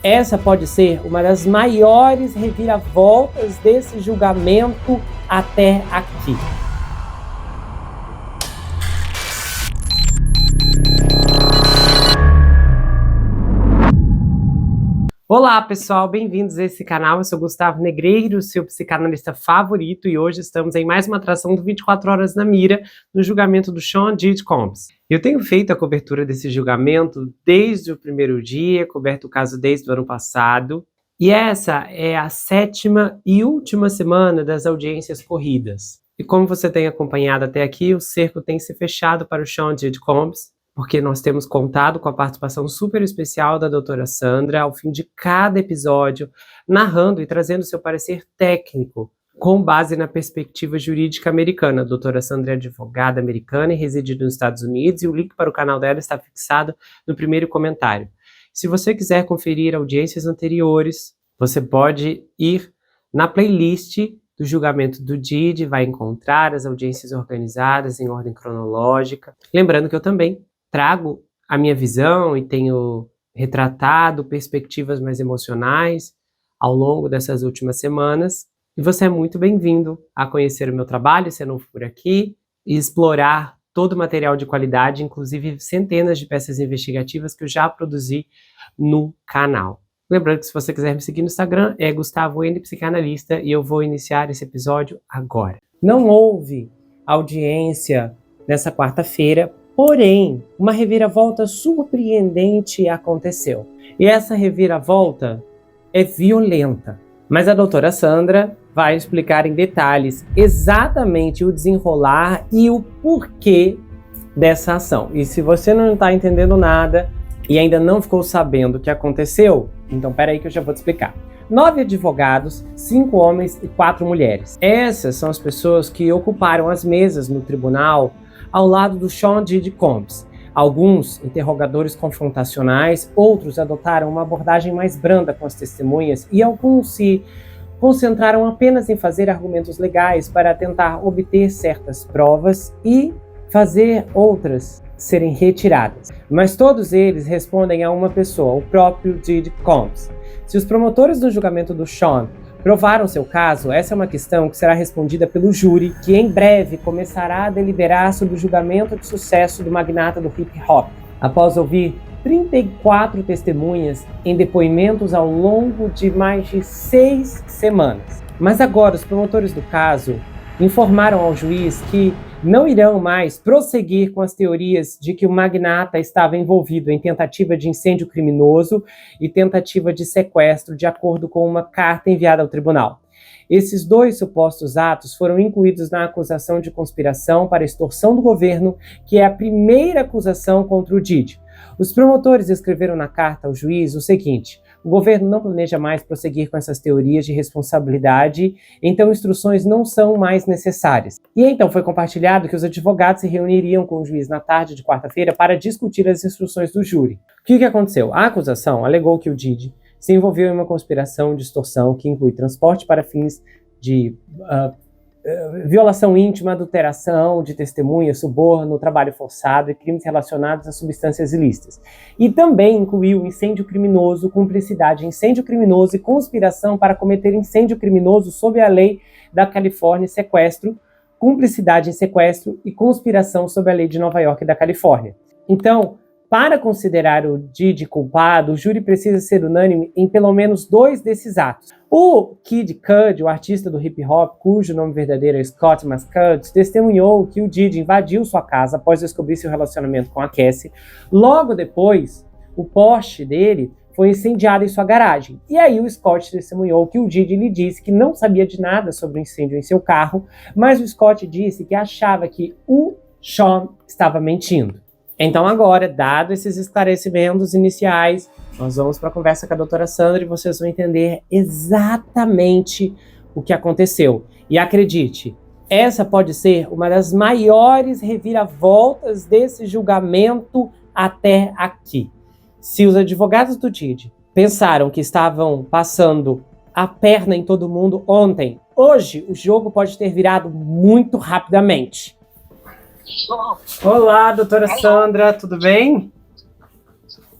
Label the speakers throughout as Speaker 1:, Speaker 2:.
Speaker 1: Essa pode ser uma das maiores reviravoltas desse julgamento até aqui. Olá pessoal, bem-vindos a esse canal. Eu sou Gustavo Negreiro, seu psicanalista favorito, e hoje estamos em mais uma atração do 24 Horas na Mira, no julgamento do Sean Diddy Combs. Eu tenho feito a cobertura desse julgamento desde o primeiro dia, coberto o caso desde o ano passado, e essa é a 7ª e última semana das audiências corridas. E como você tem acompanhado até aqui, o cerco tem se fechado para o Sean Diddy Combs, porque nós temos contado com a participação super especial da doutora Sandra ao fim de cada episódio, narrando e trazendo seu parecer técnico, com base na perspectiva jurídica americana. A doutora Sandra é advogada americana e reside nos Estados Unidos, e o link para o canal dela está fixado no primeiro comentário. Se você quiser conferir audiências anteriores, você pode ir na playlist do julgamento do Diddy, vai encontrar as audiências organizadas em ordem cronológica. Lembrando que eu também trago a minha visão e tenho retratado perspectivas mais emocionais ao longo dessas últimas semanas. E você é muito bem-vindo a conhecer o meu trabalho, se não for por aqui, e explorar todo o material de qualidade, inclusive centenas de peças investigativas que eu já produzi no canal. Lembrando que se você quiser me seguir no Instagram, é Gustavo N Psicanalista, e eu vou iniciar esse episódio agora. Não houve audiência nessa quarta-feira, porém, uma reviravolta surpreendente aconteceu. E essa reviravolta é violenta. Mas a doutora Sandra vai explicar em detalhes exatamente o desenrolar e o porquê dessa ação. E se você não está entendendo nada e ainda não ficou sabendo o que aconteceu, então peraí que eu já vou te explicar. 9 advogados, 5 homens e 4 mulheres. Essas são as pessoas que ocuparam as mesas no tribunal ao lado do Sean Diddy Combs. Alguns interrogadores confrontacionais, outros adotaram uma abordagem mais branda com as testemunhas, e alguns se concentraram apenas em fazer argumentos legais para tentar obter certas provas e fazer outras serem retiradas. Mas todos eles respondem a uma pessoa, o próprio Diddy Combs. Se os promotores do julgamento do Sean provaram seu caso, essa é uma questão que será respondida pelo júri, que em breve começará a deliberar sobre o julgamento de sucesso do magnata do hip hop. Após ouvir 34 testemunhas em depoimentos ao longo de mais de 6 semanas. Mas agora os promotores do caso informaram ao juiz que não irão mais prosseguir com as teorias de que o magnata estava envolvido em tentativa de incêndio criminoso e tentativa de sequestro, de acordo com uma carta enviada ao tribunal. Esses 2 supostos atos foram incluídos na acusação de conspiração para extorsão do governo, que é a primeira acusação contra o Diddy. Os promotores escreveram na carta ao juiz o seguinte: o governo não planeja mais prosseguir com essas teorias de responsabilidade, então instruções não são mais necessárias. E então foi compartilhado que os advogados se reuniriam com o juiz na tarde de quarta-feira para discutir as instruções do júri. O que aconteceu? A acusação alegou que o Diddy se envolveu em uma conspiração de extorsão que inclui transporte para fins de violação íntima, adulteração de testemunha, suborno, trabalho forçado e crimes relacionados a substâncias ilícitas. E também incluiu incêndio criminoso, cumplicidade em incêndio criminoso e conspiração para cometer incêndio criminoso sob a lei da Califórnia, sequestro, cumplicidade em sequestro e conspiração sob a lei de Nova York e da Califórnia. Então, para considerar o Diddy culpado, o júri precisa ser unânime em pelo menos 2 desses atos. O Kid Cudi, o artista do hip hop, cujo nome verdadeiro é Scott Mascud, testemunhou que o Diddy invadiu sua casa após descobrir seu relacionamento com a Cassie. Logo depois, o Porsche dele foi incendiado em sua garagem. E aí o Scott testemunhou que o Diddy lhe disse que não sabia de nada sobre o incêndio em seu carro, mas o Scott disse que achava que o Sean estava mentindo. Então agora, dado esses esclarecimentos iniciais, nós vamos para a conversa com a doutora Sandra e vocês vão entender exatamente o que aconteceu. E acredite, essa pode ser uma das maiores reviravoltas desse julgamento até aqui. Se os advogados do Diddy pensaram que estavam passando a perna em todo mundo ontem, hoje o jogo pode ter virado muito rapidamente. Olá, doutora Sandra, tudo bem?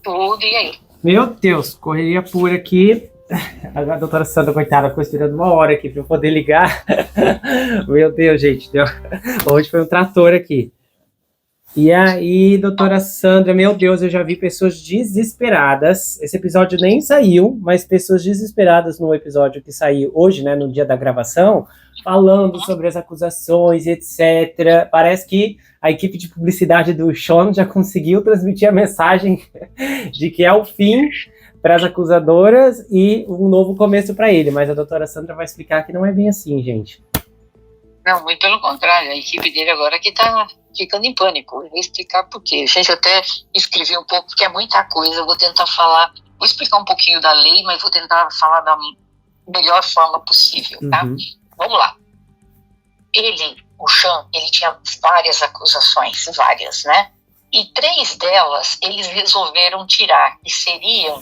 Speaker 2: Tudo, e aí?
Speaker 1: Meu Deus, correria pura aqui. A doutora Sandra, coitada, ficou esperando uma hora aqui para eu poder ligar. Meu Deus, gente, hoje foi um trator aqui. E aí, doutora Sandra, meu Deus, eu já vi pessoas desesperadas. Esse episódio nem saiu, mas pessoas desesperadas no episódio que saiu hoje, né, no dia da gravação, falando sobre as acusações, etc. Parece que a equipe de publicidade do Sean já conseguiu transmitir a mensagem de que é o fim para as acusadoras e um novo começo para ele. Mas a doutora Sandra vai explicar que não é bem assim, gente.
Speaker 2: Não, muito pelo contrário, a equipe dele agora que tá ficando em pânico. Eu vou explicar por quê. A gente até escreveu um pouco, porque é muita coisa, eu vou tentar falar, vou explicar um pouquinho da lei, mas vou tentar falar da melhor forma possível, tá? Vamos lá. O Sean, ele tinha várias acusações, várias, né? E 3 delas eles resolveram tirar, que seriam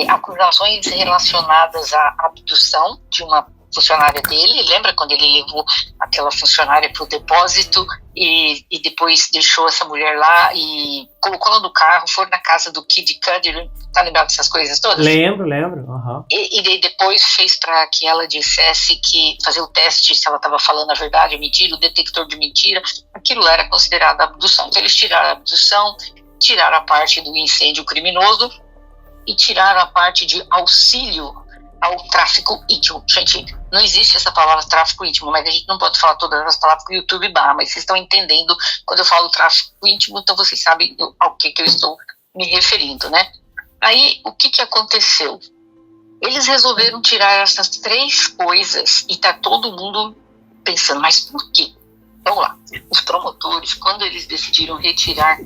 Speaker 2: acusações relacionadas à abdução de uma funcionária dele. Lembra quando ele levou aquela funcionária para o depósito e depois deixou essa mulher lá e colocou ela no carro, foi na casa do Kid Cudi, tá lembrado dessas coisas todas?
Speaker 1: Lembro. Uhum.
Speaker 2: E depois fez para que ela dissesse que fazer o teste se ela estava falando a verdade ou mentira, o detector de mentira, aquilo era considerado abdução. Então eles tiraram a abdução, tiraram a parte do incêndio criminoso e tiraram a parte de auxílio ao tráfico íntimo. Gente, não existe essa palavra tráfico íntimo, mas a gente não pode falar todas as palavras que o YouTube barra, mas vocês estão entendendo quando eu falo tráfico íntimo, então vocês sabem ao que eu estou me referindo, né? Aí, o que aconteceu? Eles resolveram tirar essas 3 coisas e tá todo mundo pensando, mas por quê? Vamos lá. Os promotores, quando eles decidiram retirar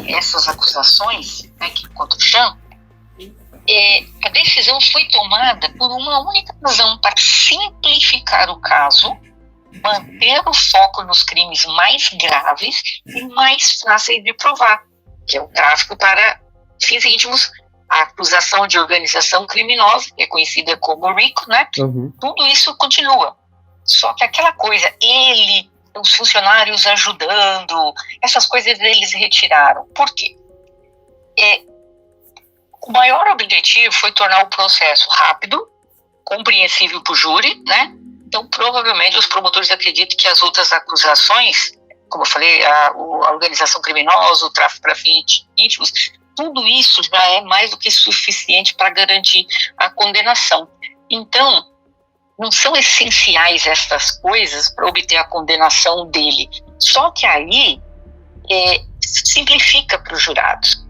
Speaker 2: essas acusações, né, contra o Sean, a decisão foi tomada por uma única razão, para simplificar o caso, manter o foco nos crimes mais graves e mais fáceis de provar, que é o tráfico para fins íntimos, a acusação de organização criminosa, que é conhecida como RICO, né?
Speaker 1: Uhum.
Speaker 2: Tudo isso continua. Só que aquela coisa, os funcionários ajudando, essas coisas eles retiraram. Por quê? O maior objetivo foi tornar o processo rápido, compreensível para o júri, né? Então, provavelmente, os promotores acreditam que as outras acusações, como eu falei, a organização criminosa, o tráfico para fins íntimos, tudo isso já é mais do que suficiente para garantir a condenação. Então, não são essenciais essas coisas para obter a condenação dele. Só que aí simplifica para os jurados.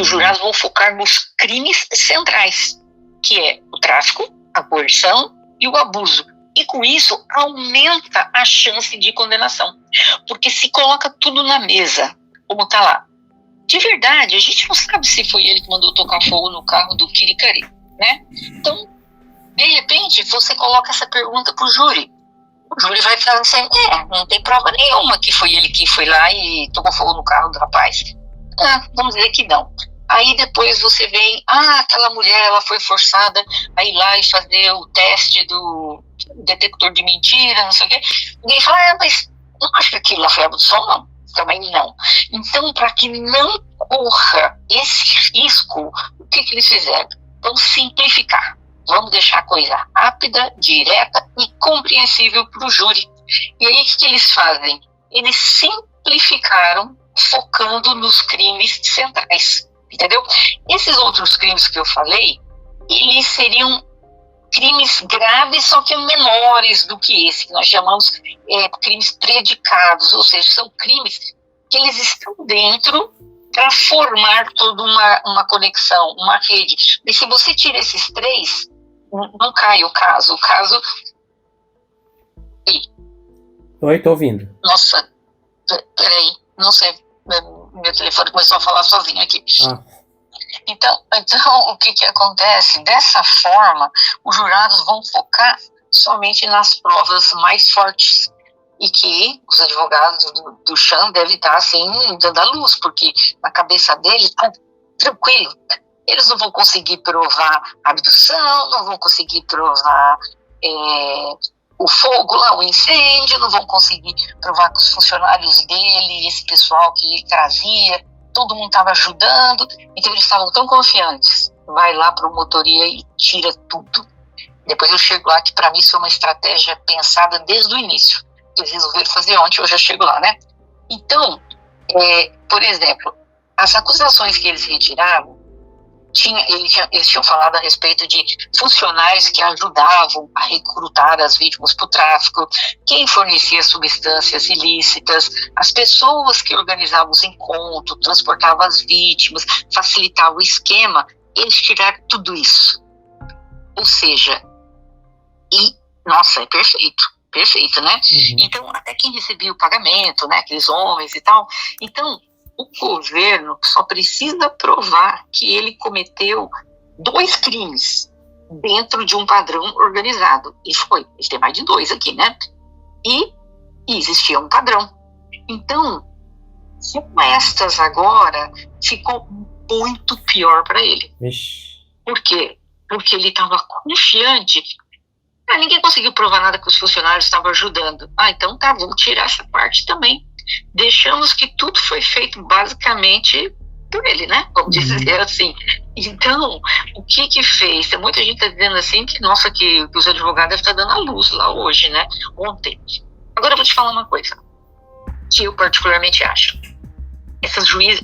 Speaker 2: Os jurados vão focar nos crimes centrais, que é o tráfico, a coerção e o abuso. E com isso, aumenta a chance de condenação. Porque se coloca tudo na mesa, como está lá. De verdade, a gente não sabe se foi ele que mandou tocar fogo no carro do Kirikari, né? Então, de repente, você coloca essa pergunta para o júri. O júri vai falar assim, não tem prova nenhuma que foi ele que foi lá e tocou fogo no carro do rapaz. Vamos dizer que não. Aí depois você vem, aquela mulher, ela foi forçada a ir lá e fazer o teste do detector de mentira, não sei o quê. Ninguém fala, mas não acho que aquilo lá foi abdução, não. Também não. Então, para que não corra esse risco, o que eles fizeram? Vamos simplificar. Vamos deixar a coisa rápida, direta e compreensível para o júri. E aí, o que eles fazem? Eles simplificaram, focando nos crimes centrais, entendeu? Esses outros crimes que eu falei, eles seriam crimes graves, só que menores do que esse, que nós chamamos crimes predicados, ou seja, são crimes que eles estão dentro para formar toda uma conexão, uma rede. E se você tira esses 3, não cai o caso. O caso...
Speaker 1: Oi, tô ouvindo.
Speaker 2: Nossa, peraí, não sei, meu telefone começou a falar sozinho aqui. Então o que acontece? Dessa forma, os jurados vão focar somente nas provas mais fortes e que os advogados do Sean devem estar assim, dando a luz, porque na cabeça deles está tranquilo. Eles não vão conseguir provar a abdução, não vão conseguir provar o fogo lá, o incêndio, não vão conseguir provar que os funcionários dele, esse pessoal que ele trazia, todo mundo estava ajudando, então eles estavam tão confiantes. Vai lá para a promotoria e tira tudo. Depois eu chego lá, que para mim isso é uma estratégia pensada desde o início. Eles resolveram fazer ontem, eu já chego lá, né? Então, por exemplo, as acusações que eles retiravam, eles tinham falado a respeito de funcionários que ajudavam a recrutar as vítimas para o tráfico, quem fornecia substâncias ilícitas, as pessoas que organizavam os encontros, transportavam as vítimas, facilitavam o esquema. Eles tiraram tudo isso. Ou seja, nossa, é perfeito, né?
Speaker 1: Uhum.
Speaker 2: Então, até quem recebia o pagamento, né, aqueles homens e tal. Então, o governo só precisa provar que ele cometeu 2 crimes dentro de um padrão organizado. E foi, ele tem mais de 2 aqui, né? E existia um padrão. Então, com estas agora, ficou muito pior para ele.
Speaker 1: Ixi.
Speaker 2: Por quê? Porque ele estava confiante. Ninguém conseguiu provar nada que os funcionários estavam ajudando. Então tá, vamos tirar essa parte também. Deixamos que tudo foi feito basicamente por ele, né? Vamos dizer assim. Então, o que fez? Tem muita gente tá dizendo assim que, nossa, que os advogados devem estar dando a luz lá hoje, né? Ontem. Agora eu vou te falar uma coisa que eu particularmente acho.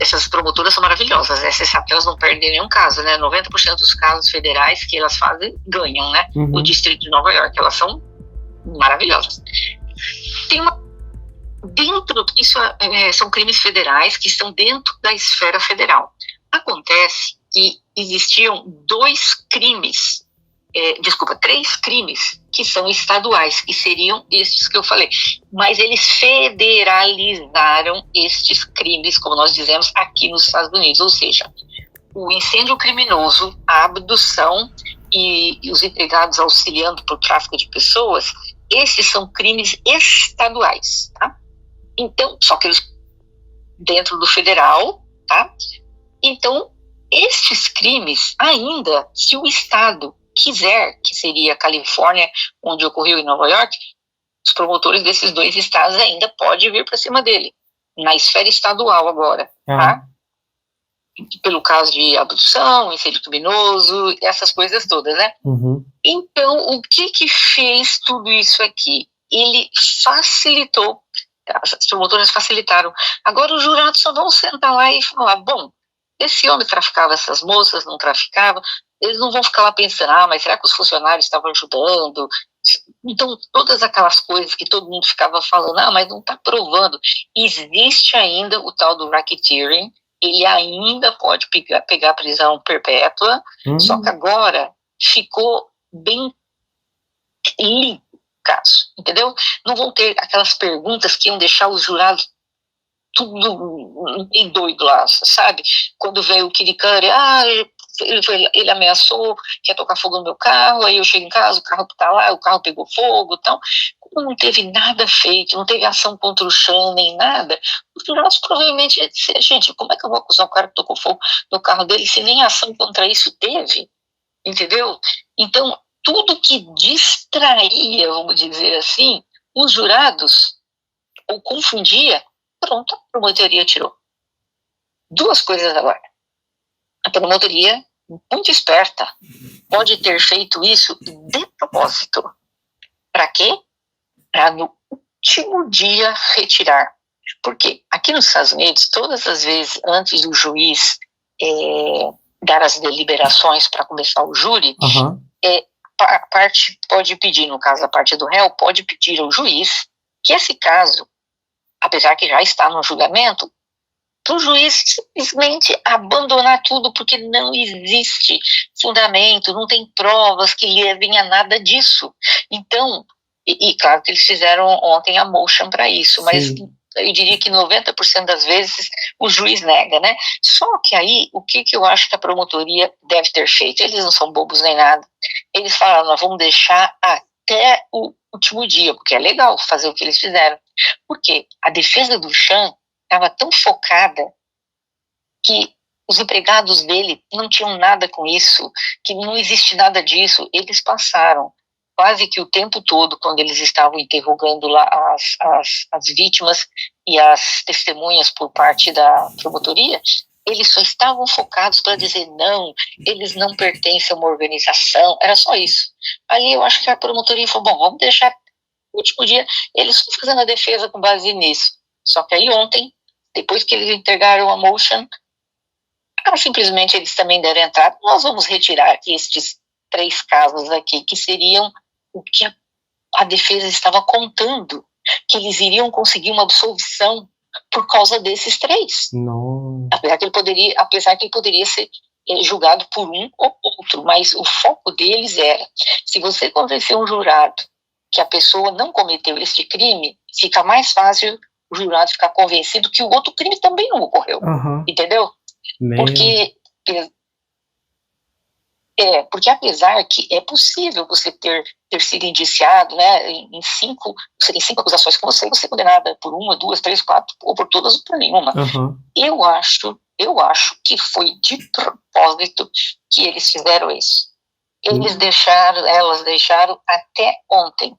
Speaker 2: Essas promotoras são maravilhosas, né? Você sabe que elas não perdem nenhum caso, né? 90% dos casos federais que elas fazem, ganham, né? O Distrito de Nova York, elas são maravilhosas. Tem são crimes federais que estão dentro da esfera federal. Acontece que existiam 3 crimes que são estaduais, que seriam estes que eu falei. Mas eles federalizaram estes crimes, como nós dizemos, aqui nos Estados Unidos. Ou seja, o incêndio criminoso, a abdução e os empregados auxiliando para o tráfico de pessoas, esses são crimes estaduais, tá? Então, só que eles dentro do federal, tá? Então, estes crimes, ainda, se o Estado quiser, que seria a Califórnia, onde ocorreu em Nova York, os promotores desses 2 estados ainda podem vir para cima dele, na esfera estadual agora, tá? Pelo caso de abdução, incêndio criminoso, essas coisas todas, né? Então, o que fez tudo isso aqui? Ele facilitou, as promotoras facilitaram. Agora os jurados só vão sentar lá e falar, bom, esse homem traficava essas moças, não traficava, eles não vão ficar lá pensando, mas será que os funcionários estavam ajudando? Então, todas aquelas coisas que todo mundo ficava falando, mas não está provando. Existe ainda o tal do racketeering, ele ainda pode pegar prisão perpétua, só que agora ficou bem limpo o caso, entendeu? Não vão ter aquelas perguntas que iam deixar os jurados tudo bem doido lá, sabe? Quando veio o Kirikari, ele ameaçou, quer tocar fogo no meu carro, aí eu chego em casa, o carro tá lá, o carro pegou fogo, então, como não teve nada feito, não teve ação contra o chão, nem nada, os jurados provavelmente ia dizer, gente, como é que eu vou acusar o cara que tocou fogo no carro dele se nem ação contra isso teve? Entendeu? Então, tudo que distraía, vamos dizer assim, os jurados, ou confundia, pronto, a promotoria tirou. 2 coisas agora. A promotoria, muito esperta, pode ter feito isso de propósito. Para quê? Para no último dia retirar. Porque aqui nos Estados Unidos, todas as vezes antes do juiz dar as deliberações para começar o júri, a parte pode pedir, no caso a parte do réu, pode pedir ao juiz que esse caso, apesar que já está no julgamento, para o juiz simplesmente abandonar tudo, porque não existe fundamento, não tem provas que levem a nada disso. Então, e claro que eles fizeram ontem a motion para isso, mas eu diria que 90% das vezes o juiz nega, né? Só que aí, o que eu acho que a promotoria deve ter feito? Eles não são bobos nem nada. Eles falaram, nós vamos deixar até o último dia, porque é legal fazer o que eles fizeram. Porque a defesa do Sean estava tão focada que os empregados dele não tinham nada com isso, que não existe nada disso. Eles passaram quase que o tempo todo, quando eles estavam interrogando lá as vítimas e as testemunhas por parte da promotoria, eles só estavam focados para dizer não, eles não pertencem a uma organização, era só isso. Aí eu acho que a promotoria falou, bom, vamos deixar no último dia eles fazendo a defesa com base nisso. Só que aí ontem, depois que eles entregaram a motion, simplesmente eles também deram entrada, nós vamos retirar estes 3 casos aqui, que seriam o que a defesa estava contando, que eles iriam conseguir uma absolvição por causa desses 3.
Speaker 1: Não.
Speaker 2: Apesar que ele poderia ser julgado por um ou outro, mas o foco deles era, se você convencer um jurado que a pessoa não cometeu este crime, fica mais fácil o jurado ficar convencido que o outro crime também não ocorreu, entendeu? Porque apesar que é possível você ter sido indiciado, né, em 5 acusações com você é condenada por 1, 2, 3, 4, ou por todas ou por nenhuma. Eu acho que foi de propósito que eles fizeram isso. Elas deixaram até ontem.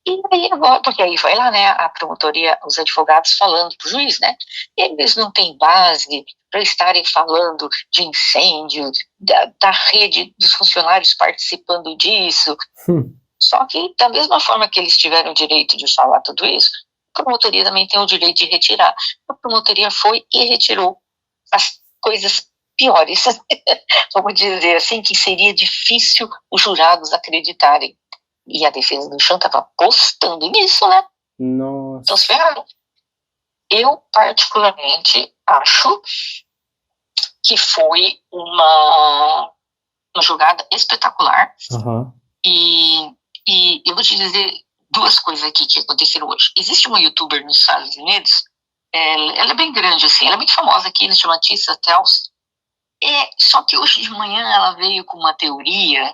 Speaker 2: E aí agora, porque aí vai lá, né, a promotoria, os advogados falando pro juiz, né, eles não têm base para estarem falando de incêndio, da rede dos funcionários participando disso. Só que, da mesma forma que eles tiveram o direito de falar tudo isso, a promotoria também tem o direito de retirar. A promotoria foi e retirou as coisas piores, vamos dizer assim, que seria difícil os jurados acreditarem. E a defesa do Chan estava apostando nisso, né?
Speaker 1: Nossa.
Speaker 2: Então, se ferraram. Eu, particularmente, acho que foi uma jogada espetacular. E eu vou te dizer 2 coisas aqui que aconteceram hoje. Existe uma youtuber nos Estados Unidos, ela é bem grande, assim, ela é muito famosa aqui, ela se chama Tissa Tells. Só que hoje de manhã ela veio com uma teoria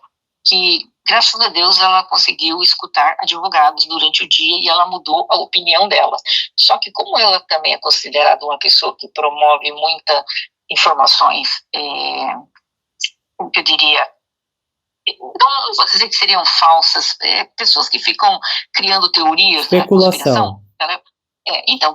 Speaker 2: que, graças a Deus, ela conseguiu escutar advogados durante o dia e ela mudou a opinião dela. Só que como ela também é considerada uma pessoa que promove muitas informações, como que eu diria, não vou dizer que seriam falsas, pessoas que ficam criando teorias,
Speaker 1: especulação.
Speaker 2: Então,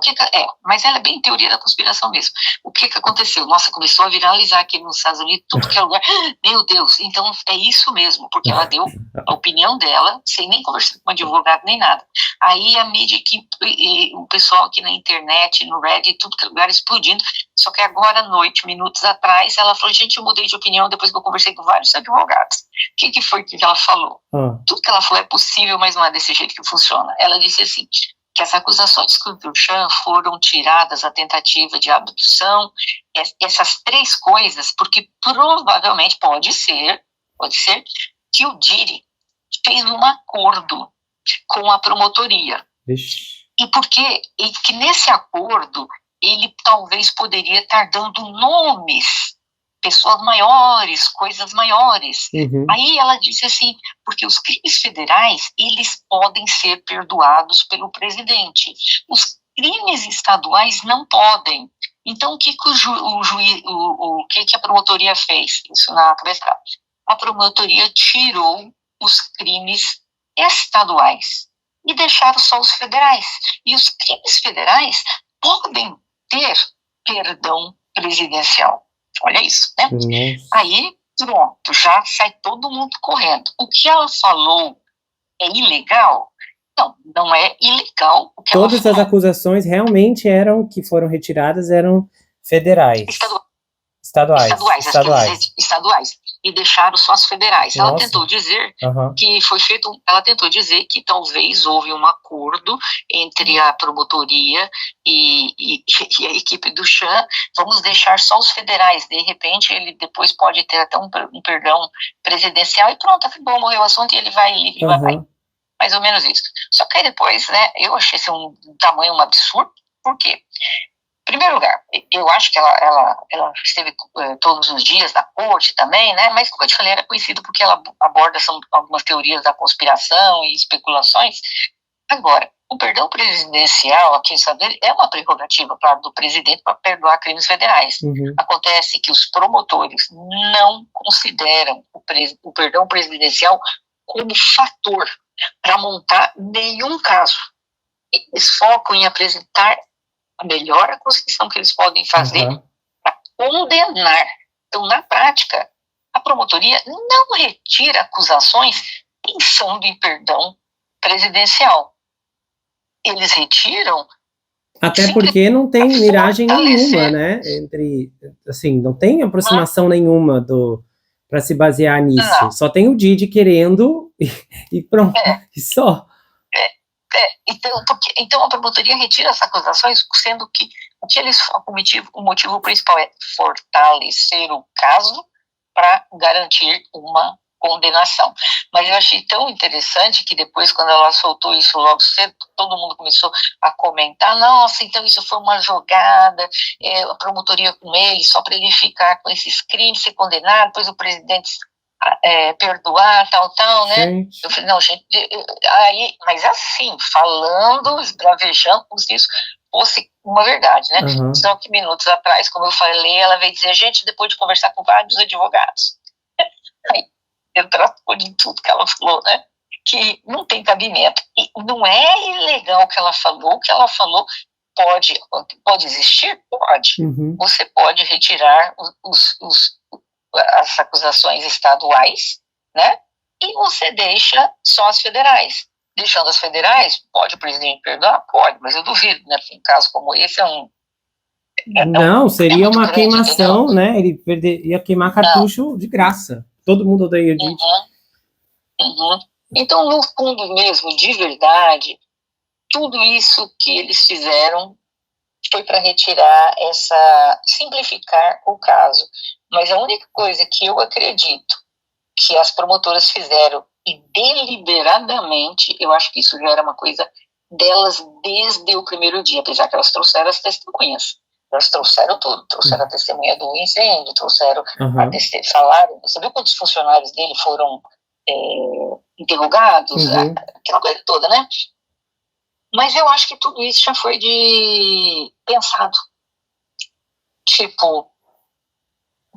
Speaker 2: mas ela é bem teoria da conspiração mesmo. O que aconteceu? Nossa, começou a viralizar aqui nos Estados Unidos, tudo que é lugar. Meu Deus, então é isso mesmo, porque ela deu a opinião dela, sem nem conversar com um advogado nem nada. Aí a mídia, o pessoal aqui na internet, no Reddit, tudo que é lugar explodindo. Só que agora à noite, minutos atrás, ela falou, gente, eu mudei de opinião depois que eu conversei com vários advogados. O que foi que ela falou? Tudo que ela falou é possível, mas não é desse jeito que funciona. Ela disse assim, que as acusações contra o Chan foram tiradas a tentativa de abdução, essas 3 coisas, porque provavelmente pode ser que o Diddy fez um acordo com a promotoria. E que nesse acordo ele talvez poderia estar dando nomes, pessoas maiores, coisas maiores. Aí ela disse assim, porque os crimes federais, eles podem ser perdoados pelo presidente. Os crimes estaduais não podem. Então, o que a promotoria fez? Isso na cabeça dela. A promotoria tirou os crimes estaduais e deixaram só os federais. E os crimes federais podem ter perdão presidencial. Olha isso, né? Aí, pronto, já sai todo mundo correndo. O que ela falou é ilegal? Não é ilegal o que ela falou.
Speaker 1: Todas as acusações realmente foram retiradas, eram federais.
Speaker 2: Estaduais. E deixaram só as federais. Ela tentou dizer que talvez houve um acordo entre a promotoria e a equipe do Chan, vamos deixar só os federais, de repente ele depois pode ter até um perdão presidencial e pronto, acabou, morreu o assunto e ele vai mais ou menos isso. Só que aí depois, né, eu achei esse um tamanho, um absurdo. Por quê? Em primeiro lugar, eu acho que ela esteve todos os dias na corte também, né? Mas, como eu te falei, era conhecido porque ela aborda algumas teorias da conspiração e especulações. Agora, o perdão presidencial, aqui em Estados Unidos, é uma prerrogativa, claro, do presidente para perdoar crimes federais. Acontece que os promotores não consideram o perdão presidencial como fator para montar nenhum caso. Eles focam em apresentar a melhor acusação que eles podem fazer para condenar. Então, na prática, a promotoria não retira acusações pensando em perdão presidencial. Eles retiram...
Speaker 1: Até porque não tem miragem nenhuma, né? Entre, assim, não tem aproximação nenhuma para se basear nisso. Não. Só tem o Didi querendo e pronto, e só.
Speaker 2: Então a promotoria retira essas acusações, sendo que o motivo principal é fortalecer o caso para garantir uma condenação. Mas eu achei tão interessante que depois, quando ela soltou isso logo cedo, todo mundo começou a comentar, nossa, então isso foi uma jogada, a promotoria com ele, só para ele ficar com esses crimes, ser condenado, depois o presidente perdoar, tal, né? Gente. Eu falei, não, gente, aí, mas assim, falando, esbravejando, como se isso fosse uma verdade, né? Só que minutos atrás, como eu falei, ela veio dizer, gente, depois de conversar com vários advogados, aí eu tratou de tudo que ela falou, né? Que não tem cabimento. E não é ilegal o que ela falou pode existir? Pode. Você pode retirar as acusações estaduais, né? E você deixa só as federais. Deixando as federais, pode o presidente perdoar? Pode, mas eu duvido, né? Porque um caso como esse
Speaker 1: não, seria uma grande, queimação, entendeu? Né? Ele ia queimar cartucho de graça. Todo mundo odeia o Didi.
Speaker 2: Então, no fundo mesmo, de verdade, tudo isso que eles fizeram foi para simplificar o caso. Mas a única coisa que eu acredito que as promotoras fizeram, e deliberadamente, eu acho que isso já era uma coisa delas desde o primeiro dia, apesar que elas trouxeram as testemunhas. Elas trouxeram tudo, trouxeram a testemunha do incêndio, trouxeram falaram, você viu quantos funcionários dele foram interrogados, aquela coisa toda, né? Mas eu acho que tudo isso já foi pensado. Tipo,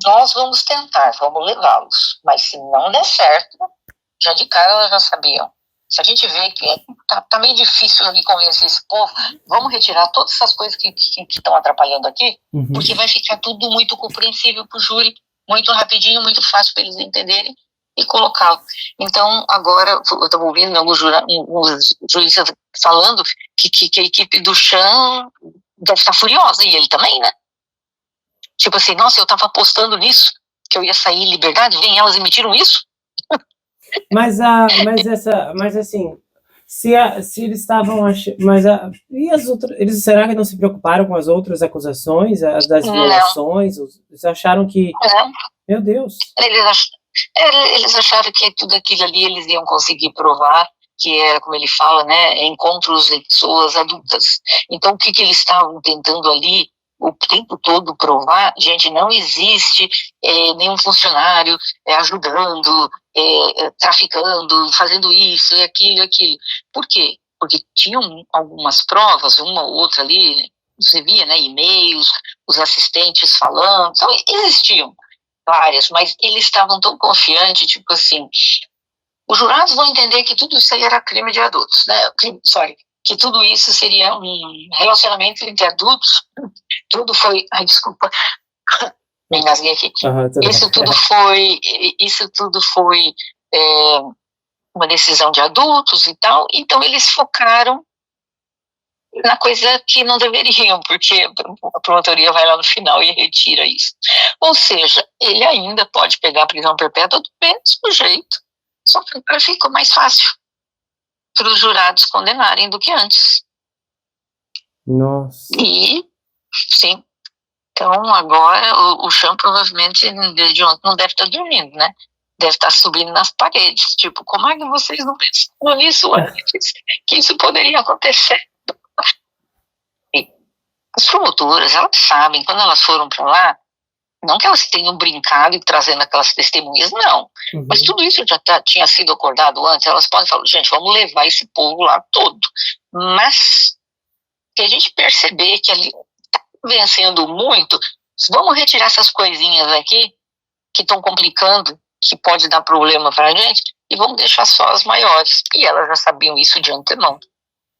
Speaker 2: nós vamos tentar, vamos levá-los, mas se não der certo, já de cara elas já sabiam. Se a gente vê que tá meio difícil ali convencer esse povo, vamos retirar todas essas coisas que estão atrapalhando aqui, porque vai ficar tudo muito compreensível para o júri, muito rapidinho, muito fácil para eles entenderem e colocá-lo. Então, agora, eu estava ouvindo alguns juízes falando que a equipe do Chan deve estar furiosa, e ele também, né? Tipo assim, nossa, eu estava apostando nisso, que eu ia sair em liberdade, vem elas emitiram isso?
Speaker 1: Mas assim, se eles estavam achando, e as outras, eles será que não se preocuparam com as outras acusações, as das violações? Eles acharam que, meu Deus.
Speaker 2: Eles acharam que tudo aquilo ali eles iam conseguir provar, que era, como ele fala, né, encontros de pessoas adultas. Então, o que eles estavam tentando ali o tempo todo provar? Gente, não existe nenhum funcionário ajudando, traficando, fazendo isso e aquilo. Por quê? Porque tinham algumas provas, uma ou outra ali, você via, né, e-mails, os assistentes falando, então existiam várias, mas eles estavam tão confiantes, tipo assim, os jurados vão entender que tudo isso aí era crime de adultos, né? Que tudo isso seria um relacionamento entre adultos, tudo foi, desculpa, me engasguei aqui, isso tudo foi uma decisão de adultos e tal, então eles focaram na coisa que não deveriam, porque a promotoria vai lá no final e retira isso. Ou seja, ele ainda pode pegar a prisão perpétua do mesmo jeito, só que agora ficou mais fácil para os jurados condenarem do que antes.
Speaker 1: Nossa.
Speaker 2: E, sim, então agora o Chan provavelmente desde ontem não deve estar dormindo, né? Deve estar subindo nas paredes, tipo, como é que vocês não pensaram nisso antes? Que isso poderia acontecer? As promotoras, elas sabem, quando elas foram para lá, não que elas tenham brincado e trazendo aquelas testemunhas, não. Mas tudo isso já tinha sido acordado antes, elas podem falar, gente, vamos levar esse povo lá todo. Mas, se a gente perceber que ali está vencendo muito, vamos retirar essas coisinhas aqui, que estão complicando, que pode dar problema para a gente, e vamos deixar só as maiores. E elas já sabiam isso de antemão.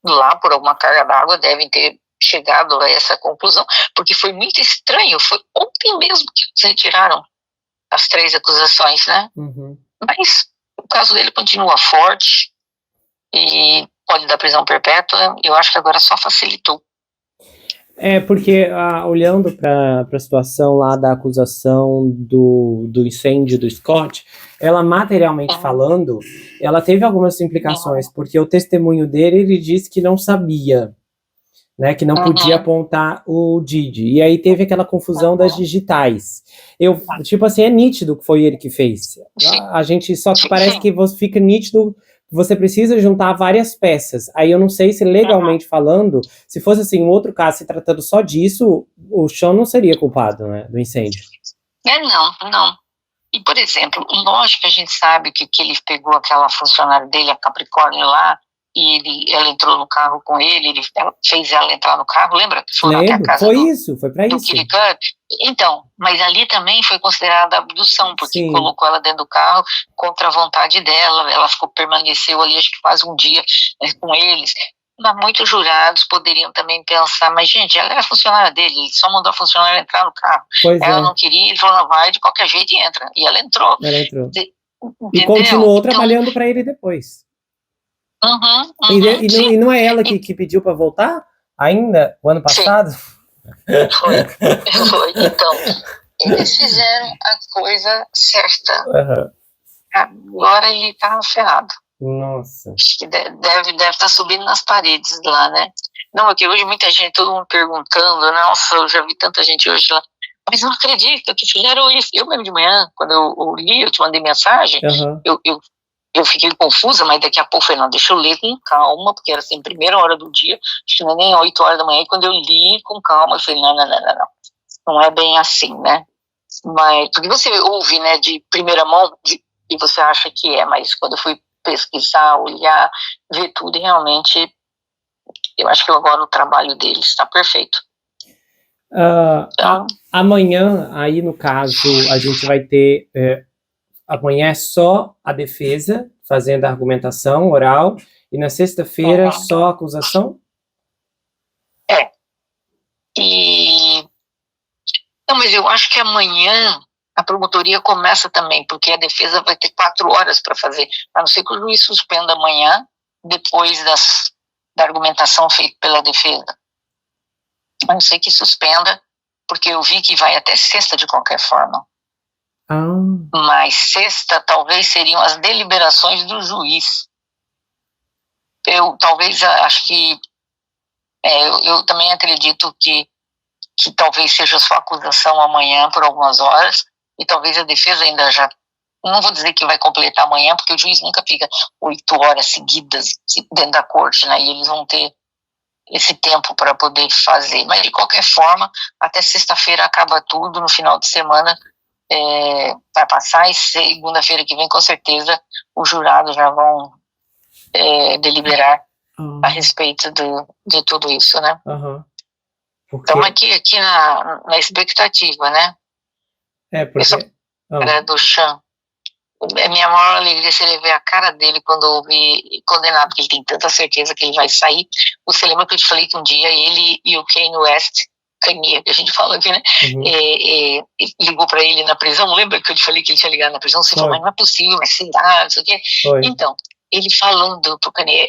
Speaker 2: Lá, por alguma carga d'água, devem ter chegado a essa conclusão, porque foi muito estranho, foi ontem mesmo que eles retiraram as 3 acusações, né?
Speaker 1: Uhum.
Speaker 2: Mas o caso dele continua forte e pode dar prisão perpétua. Eu acho que agora só facilitou.
Speaker 1: Porque olhando para a situação lá da acusação do incêndio do Scott, ela materialmente falando, ela teve algumas implicações, porque o testemunho dele, ele disse que não sabia, né, que não podia apontar o Didi, e aí teve aquela confusão das digitais. Tipo assim, é nítido que foi ele que fez. A gente, só que parece que fica nítido. Você precisa juntar várias peças. Aí eu não sei se legalmente falando, se fosse assim um outro caso se tratando só disso, o Sean não seria culpado, né, do incêndio.
Speaker 2: Não. E, por exemplo, lógico que a gente sabe que ele pegou aquela funcionária dele, a Capricórnio lá, e ela entrou no carro com ele fez ela entrar no carro, lembra que foram até a casa
Speaker 1: foi pra isso.
Speaker 2: Então, mas ali também foi considerada abdução, porque colocou ela dentro do carro contra a vontade dela, ela permaneceu ali acho que quase um dia com eles. Mas muitos jurados poderiam também pensar, mas gente, ela era funcionária dele, ele só mandou a funcionária entrar no carro. Ela não queria, ele falou, não, vai de qualquer jeito e entra. E ela entrou.
Speaker 1: E continuou trabalhando para ele depois. E não é ela que pediu para voltar ainda, o ano passado?
Speaker 2: Foi. Então, eles fizeram a coisa certa. Agora ele tá ferrado.
Speaker 1: Nossa.
Speaker 2: Acho que deve estar subindo nas paredes lá, né? Não, porque hoje muita gente, todo mundo perguntando, nossa, eu já vi tanta gente hoje lá, mas não acredito que fizeram isso. Eu mesmo de manhã, quando eu li, eu te mandei mensagem, eu fiquei confusa, mas daqui a pouco eu falei, não, deixa eu ler com calma, porque era assim, primeira hora do dia, acho que não é nem 8 horas da manhã, e quando eu li com calma, eu falei, não é bem assim, né? Mas, porque você ouve, né, de primeira mão, e você acha que é, mas quando eu fui pesquisar, olhar, ver tudo, e realmente, eu acho que agora o trabalho deles está perfeito.
Speaker 1: Amanhã, aí no caso, a gente vai ter... amanhã é só a defesa fazendo a argumentação oral, e na sexta-feira só a acusação?
Speaker 2: Não, mas eu acho que amanhã a promotoria começa também, porque a defesa vai ter 4 horas para fazer, a não ser que o juiz suspenda amanhã, depois da argumentação feita pela defesa. A não ser que suspenda, porque eu vi que vai até sexta de qualquer forma. Mas sexta talvez seriam as deliberações do juiz. Eu talvez acho que eu também acredito que talvez seja só acusação amanhã por algumas horas, e talvez a defesa ainda já, não vou dizer que vai completar amanhã, porque o juiz nunca fica 8 horas seguidas dentro da corte, né, e eles vão ter esse tempo para poder fazer, mas de qualquer forma, até sexta-feira acaba tudo, no final de semana vai passar, e segunda-feira que vem com certeza os jurados já vão deliberar a respeito de tudo isso, né. Estamos aqui na expectativa, né.
Speaker 1: Porque...
Speaker 2: do Sean, é minha maior alegria seria ver a cara dele quando ouvir condenado, porque ele tem tanta certeza que ele vai sair. Você lembra que eu te falei que um dia ele e o Kanye West, que a gente fala aqui, né, ligou para ele na prisão, lembra que eu te falei que ele tinha ligado na prisão? Você falou, mas não é possível, mas será, não sei o quê. Então, ele falando pro Kanye,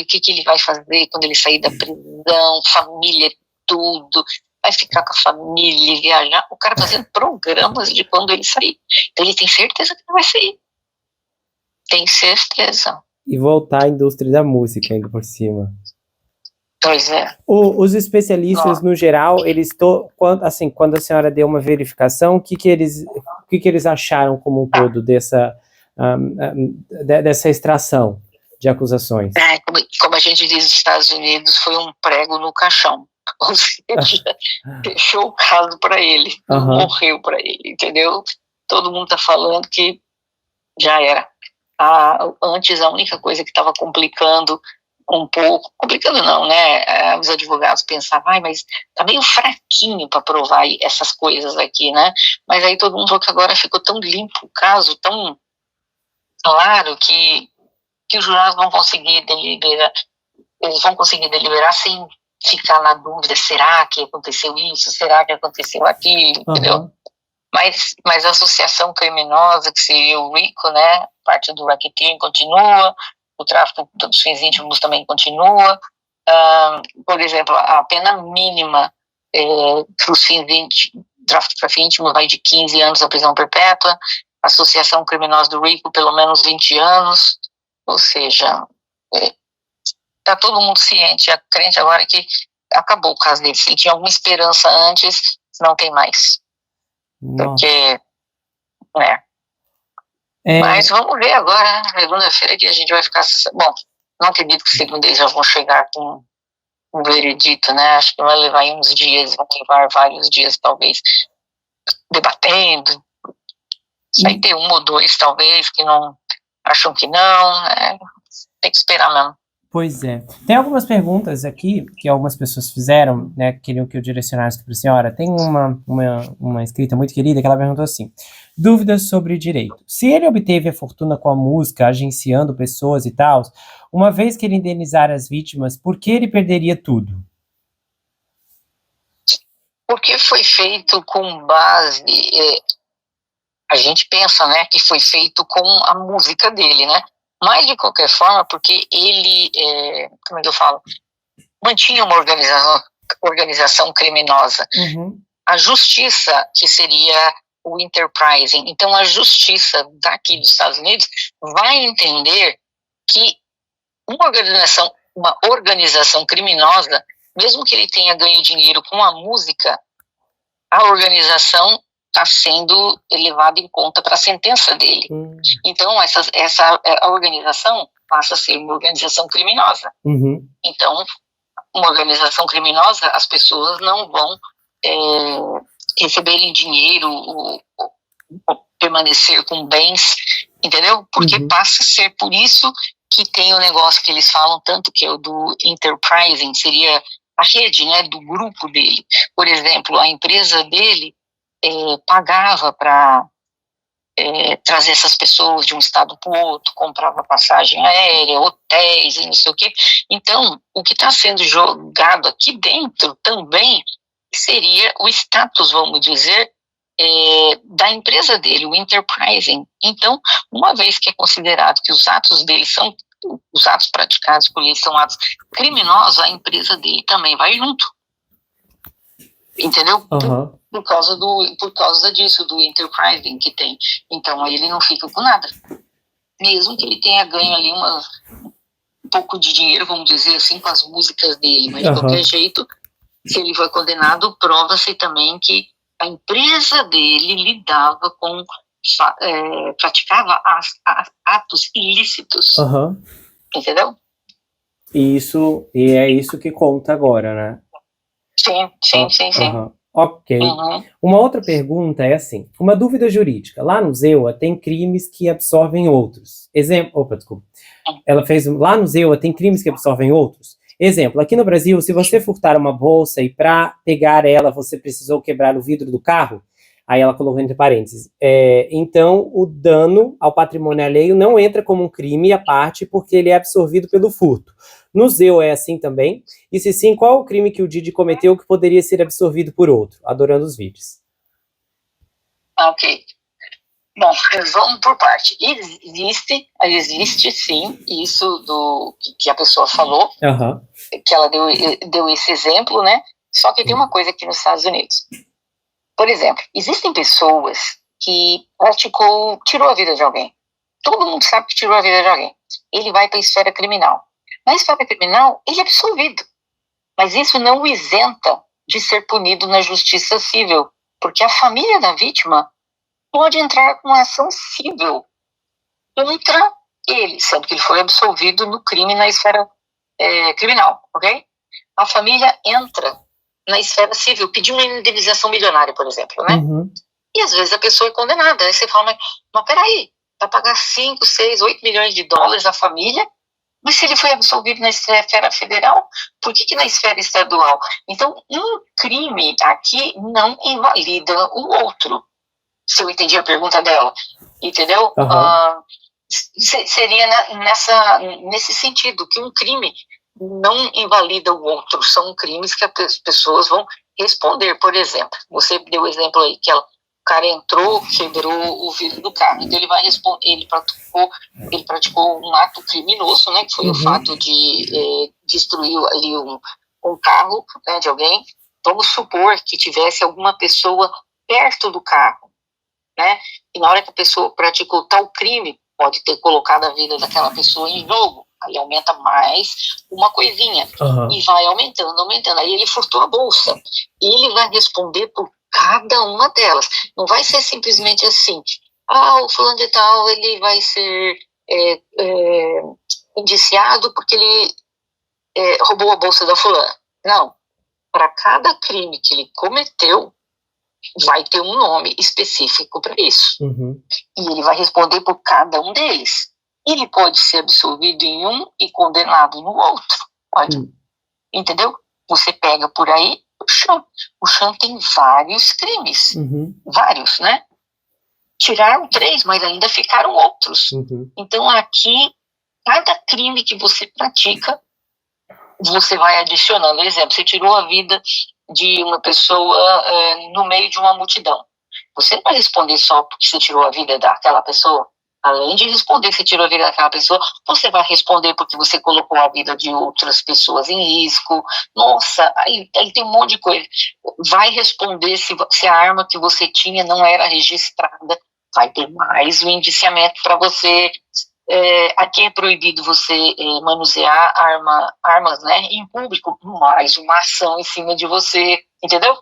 Speaker 2: o que ele vai fazer quando ele sair da prisão, família, tudo, vai ficar com a família, viajar, o cara fazendo programas de quando ele sair. Então ele tem certeza que não vai sair. Tem certeza.
Speaker 1: E voltar à indústria da música ainda por cima.
Speaker 2: Pois é.
Speaker 1: Os especialistas, no geral, eles quando a senhora deu uma verificação, o que eles acharam como um todo dessa extração de acusações?
Speaker 2: Como a gente diz nos Estados Unidos, foi um prego no caixão. Ou seja, fechou o caso para ele, morreu para ele, entendeu? Todo mundo tá falando que já era. Antes, a única coisa que estava complicando um pouco, complicando não, né? Os advogados pensavam, mas tá meio fraquinho para provar essas coisas aqui, né? Mas aí todo mundo falou que agora ficou tão limpo o caso, tão claro que os jurados vão conseguir deliberar, eles vão conseguir deliberar sem ficar na dúvida, será que aconteceu isso, será que aconteceu aquilo, entendeu? Mas a associação criminosa, que seria o RICO, né, parte do racketeering continua, o tráfico dos fins íntimos também continua. Por exemplo, a pena mínima para os fins íntimos, tráfico para fins íntimos vai de 15 anos à prisão perpétua, a associação criminosa do RICO pelo menos 20 anos, ou seja, está todo mundo ciente, a crente agora que acabou o caso dele, se tinha alguma esperança antes, não tem mais. Porque, né? Mas vamos ver agora, segunda-feira, que a gente vai ficar. Bom, não acredito que segunda eles já vão chegar com um veredito, né? Acho que vai levar aí uns dias, vão levar vários dias, talvez, debatendo. Vai ter um ou dois, talvez, que não acham que não, né? Tem que esperar mesmo.
Speaker 1: Pois é. Tem algumas perguntas aqui que algumas pessoas fizeram, né, queriam que eu direcionasse para a senhora. Tem uma inscrita muito querida que ela perguntou assim: dúvidas sobre direito. Se ele obteve a fortuna com a música, agenciando pessoas e tal, uma vez que ele indenizar as vítimas, por que ele perderia tudo?
Speaker 2: Porque foi feito com base... a gente pensa, né, que foi feito com a música dele, né? Mas, de qualquer forma, porque ele, como é que eu falo, mantinha uma organização criminosa.
Speaker 1: Uhum.
Speaker 2: A justiça, que seria o enterprising, então a justiça daqui dos Estados Unidos vai entender que uma organização criminosa, mesmo que ele tenha ganho dinheiro com a música, a organização está sendo levado em conta para a sentença dele. Então, a organização passa a ser uma organização criminosa.
Speaker 1: Uhum.
Speaker 2: Então, uma organização criminosa, as pessoas não vão receberem dinheiro ou permanecer com bens, entendeu? Porque passa a ser por isso que tem o negócio que eles falam tanto, que é o do enterprising, seria a rede, né, do grupo dele. Por exemplo, a empresa dele pagava para trazer essas pessoas de um estado para o outro, comprava passagem aérea, hotéis e não sei o quê. Então, o que está sendo jogado aqui dentro também seria o status, vamos dizer, da empresa dele, o enterprising. Então, uma vez que é considerado que os atos dele são, os atos praticados por ele são atos criminosos, a empresa dele também vai junto. Entendeu?
Speaker 1: Uhum.
Speaker 2: Por causa disso, do enterprising que tem. Então, aí ele não fica com nada. Mesmo que ele tenha ganho ali um pouco de dinheiro, vamos dizer assim, com as músicas dele. Mas, de qualquer jeito, se ele foi condenado, prova-se também que a empresa dele lidava com, praticava atos ilícitos.
Speaker 1: Uhum.
Speaker 2: Entendeu?
Speaker 1: E é isso que conta agora, né?
Speaker 2: Sim.
Speaker 1: Uhum. Ok.
Speaker 2: Uhum.
Speaker 1: Uma outra pergunta é assim, uma dúvida jurídica. Lá no ZEUA tem crimes que absorvem outros. Desculpa. Lá no ZEUA tem crimes que absorvem outros. Exemplo, aqui no Brasil, se você furtar uma bolsa e para pegar ela você precisou quebrar o vidro do carro, aí ela colocou entre parênteses, então o dano ao patrimônio alheio não entra como um crime à parte porque ele é absorvido pelo furto. No ZEUA é assim também? E se sim, qual o crime que o Didi cometeu que poderia ser absorvido por outro? Adorando os vídeos.
Speaker 2: Ok. Bom, vamos por parte. Existe sim isso do que a pessoa falou, que ela deu esse exemplo, né? Só que tem uma coisa aqui nos Estados Unidos. Por exemplo, existem pessoas que tirou a vida de alguém. Todo mundo sabe que tirou a vida de alguém. Ele vai para a esfera criminal. Na esfera criminal, ele é absolvido. Mas isso não o isenta de ser punido na justiça civil, porque a família da vítima pode entrar com uma ação civil contra ele, sendo que ele foi absolvido no crime na esfera criminal, ok? A família entra na esfera civil, pedir uma indenização milionária, por exemplo, né?
Speaker 1: Uhum.
Speaker 2: E às vezes a pessoa é condenada. Aí você fala, mas peraí, vai pagar 5, 6, 8 milhões de dólares à família, mas se ele foi absolvido na esfera federal, por que na esfera estadual? Então, um crime aqui não invalida o outro. Se eu entendi a pergunta dela, entendeu?
Speaker 1: Uhum.
Speaker 2: Seria nesse sentido, que um crime não invalida o outro, são crimes que as pessoas vão responder. Por exemplo, você deu o exemplo aí, que o cara entrou, quebrou o vidro do carro, então ele vai responder, ele praticou um ato criminoso, né, que foi o fato de destruir ali um carro, né, de alguém. Vamos supor que tivesse alguma pessoa perto do carro, né, e na hora que a pessoa praticou tal crime, pode ter colocado a vida daquela pessoa em jogo, aí aumenta mais uma coisinha, e vai aumentando. Aí ele furtou a bolsa, e ele vai responder por cada uma delas. Não vai ser simplesmente assim, o fulano de tal, ele vai ser indiciado porque ele roubou a bolsa da fulana. Não, para cada crime que ele cometeu, vai ter um nome específico para isso. E ele vai responder por cada um deles. Ele pode ser absolvido em um e condenado no outro. Pode. Entendeu? Você pega por aí o Sean. O Sean tem vários crimes. Vários, né? Tiraram 3, mas ainda ficaram outros. Então aqui, cada crime que você pratica, você vai adicionando. Por exemplo, você tirou a vida de uma pessoa no meio de uma multidão. Você não vai responder só porque você tirou a vida daquela pessoa. Além de responder que você tirou a vida daquela pessoa, você vai responder porque você colocou a vida de outras pessoas em risco. Nossa, aí tem um monte de coisa. Vai responder se a arma que você tinha não era registrada. Vai ter mais um indiciamento para você. Aqui é proibido você manusear armas, né, em público, mais uma ação em cima de você, entendeu?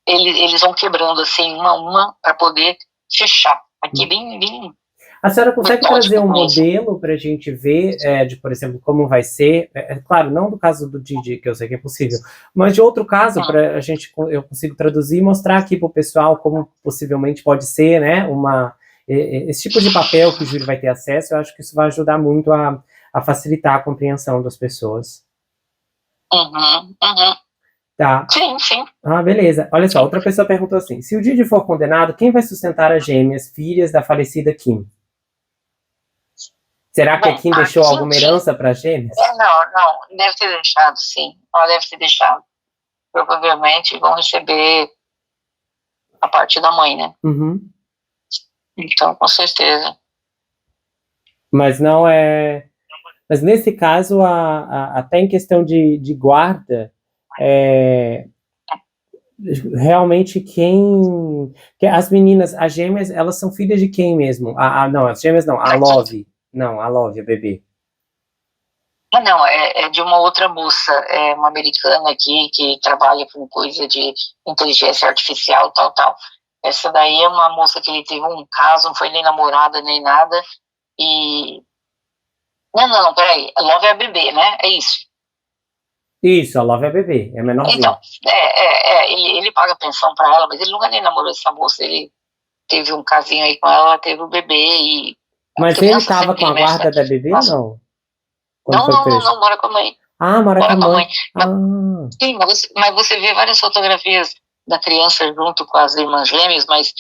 Speaker 2: Eles vão quebrando assim uma a uma para poder fechar. Aqui é bem.
Speaker 1: A senhora consegue trazer um modelo para a gente ver, de, por exemplo, como vai ser? Claro, não do caso do Didi, que eu sei que é possível, mas de outro caso, para eu consigo traduzir e mostrar aqui para o pessoal como possivelmente pode ser, né, esse tipo de papel que o júri vai ter acesso. Eu acho que isso vai ajudar muito a facilitar a compreensão das pessoas. Tá.
Speaker 2: Sim.
Speaker 1: Beleza. Olha só, outra pessoa perguntou assim: se o Didi for condenado, quem vai sustentar as gêmeas, filhas da falecida Kim? Será que a Kim deixou alguma herança para as gêmeas?
Speaker 2: Não, deve ter deixado, sim. Ela deve ter deixado. Provavelmente vão receber a parte da mãe, né? Então, com certeza.
Speaker 1: Mas não é... Mas nesse caso, até em questão de guarda, realmente as meninas, as gêmeas, elas são filhas de quem mesmo? Não, as gêmeas não, a Love. Não, a Love, a bebê.
Speaker 2: Não, é de uma outra moça, uma americana aqui, que trabalha com coisa de inteligência artificial, tal. Essa daí é uma moça que ele teve um caso, não foi nem namorada, nem nada, e... Não, peraí, a Love é a bebê, né? É isso.
Speaker 1: Isso, a Love é a bebê, é menorzinha.
Speaker 2: Então, ele paga pensão pra ela, mas ele nunca nem namorou essa moça, ele teve um casinho aí com ela teve o bebê e...
Speaker 1: Mas ele tava com a guarda da bebê, não?
Speaker 2: Não, mora com a mãe.
Speaker 1: Mora com a mãe.
Speaker 2: Sim, mas você vê várias fotografias da criança junto com as irmãs gêmeas, mas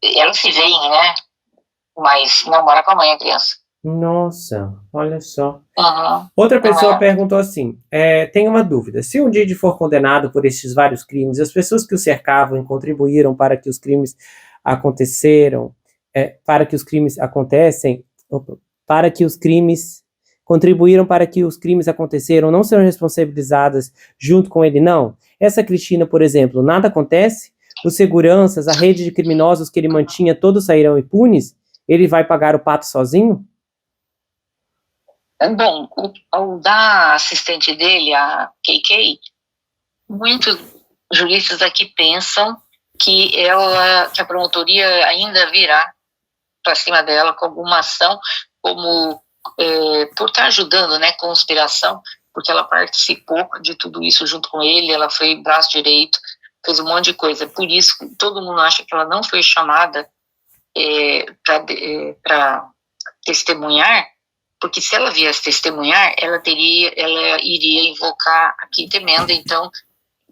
Speaker 2: elas se veem, né? Mas não mora com a mãe, a criança.
Speaker 1: Nossa, olha só. Outra pessoa perguntou assim, tem uma dúvida: se um Didi for condenado por estes vários crimes, as pessoas que o cercavam e contribuíram para que os crimes aconteceram, contribuíram para que os crimes aconteceram, não serão responsabilizadas junto com ele, não? Essa Cristina, por exemplo, nada acontece? Os seguranças, a rede de criminosos que ele mantinha, todos sairão impunes? Ele vai pagar o pato sozinho?
Speaker 2: Bom, o da assistente dele, a KK, muitos juristas aqui pensam que a promotoria ainda virá para cima dela com alguma ação, como por estar ajudando, né, conspiração, porque ela participou de tudo isso junto com ele, ela foi braço direito, fez um monte de coisa. Por isso, todo mundo acha que ela não foi chamada para testemunhar, porque se ela viesse testemunhar, ela iria invocar a quinta emenda. Então,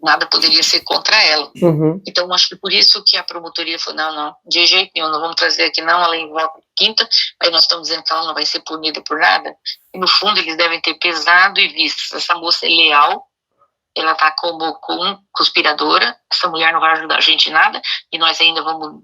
Speaker 2: nada poderia ser contra ela.
Speaker 1: Uhum.
Speaker 2: Então, acho que por isso que a promotoria falou, não, de jeito nenhum, não vamos trazer aqui não, ela invoca quinta, aí nós estamos dizendo que ela não vai ser punida por nada, e no fundo eles devem ter pesado e visto, essa moça é leal, ela está como conspiradora, essa mulher não vai ajudar a gente em nada, e nós ainda vamos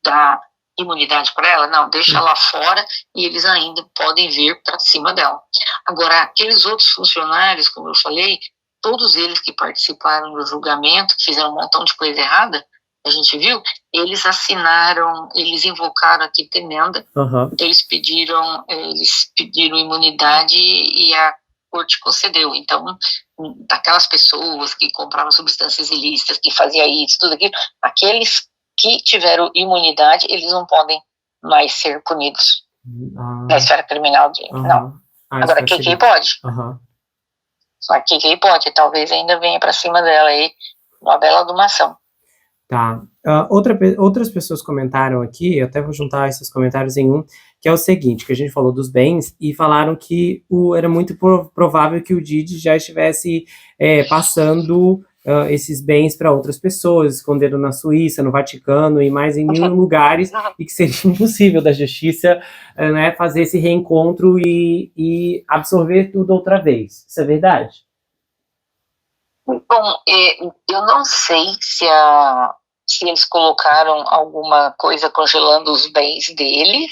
Speaker 2: dar imunidade para ela, não, deixa ela fora, e eles ainda podem vir para cima dela. Agora, aqueles outros funcionários, como eu falei, todos eles que participaram do julgamento, que fizeram um montão de coisa errada, a gente viu, eles assinaram, eles invocaram a quinta emenda, eles pediram imunidade e a corte concedeu. Então, aquelas pessoas que compravam substâncias ilícitas, que faziam isso, tudo aquilo, aqueles que tiveram imunidade, eles não podem mais ser punidos na esfera criminal. Não. Agora, a QI pode. A QI pode, talvez ainda venha para cima dela aí, uma bela adumação.
Speaker 1: Tá. Outras pessoas comentaram aqui, eu até vou juntar esses comentários em um, que é o seguinte, que a gente falou dos bens, e falaram que era muito provável que o Didi já estivesse passando esses bens para outras pessoas, escondendo na Suíça, no Vaticano e mais em 1000 lugares, e que seria impossível da justiça fazer esse reencontro e absorver tudo outra vez. Isso é verdade?
Speaker 2: Bom, eu não sei se eles colocaram alguma coisa congelando os bens dele,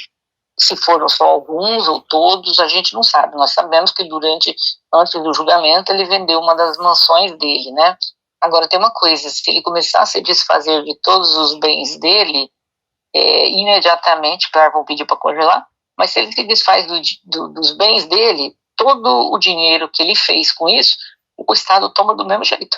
Speaker 2: se foram só alguns ou todos, a gente não sabe. Nós sabemos que antes do julgamento, ele vendeu uma das mansões dele, né? Agora, tem uma coisa, se ele começar a se desfazer de todos os bens dele, imediatamente, claro, vão pedir para congelar, mas se ele se desfaz dos bens dele, todo o dinheiro que ele fez com isso, o Estado toma do mesmo jeito.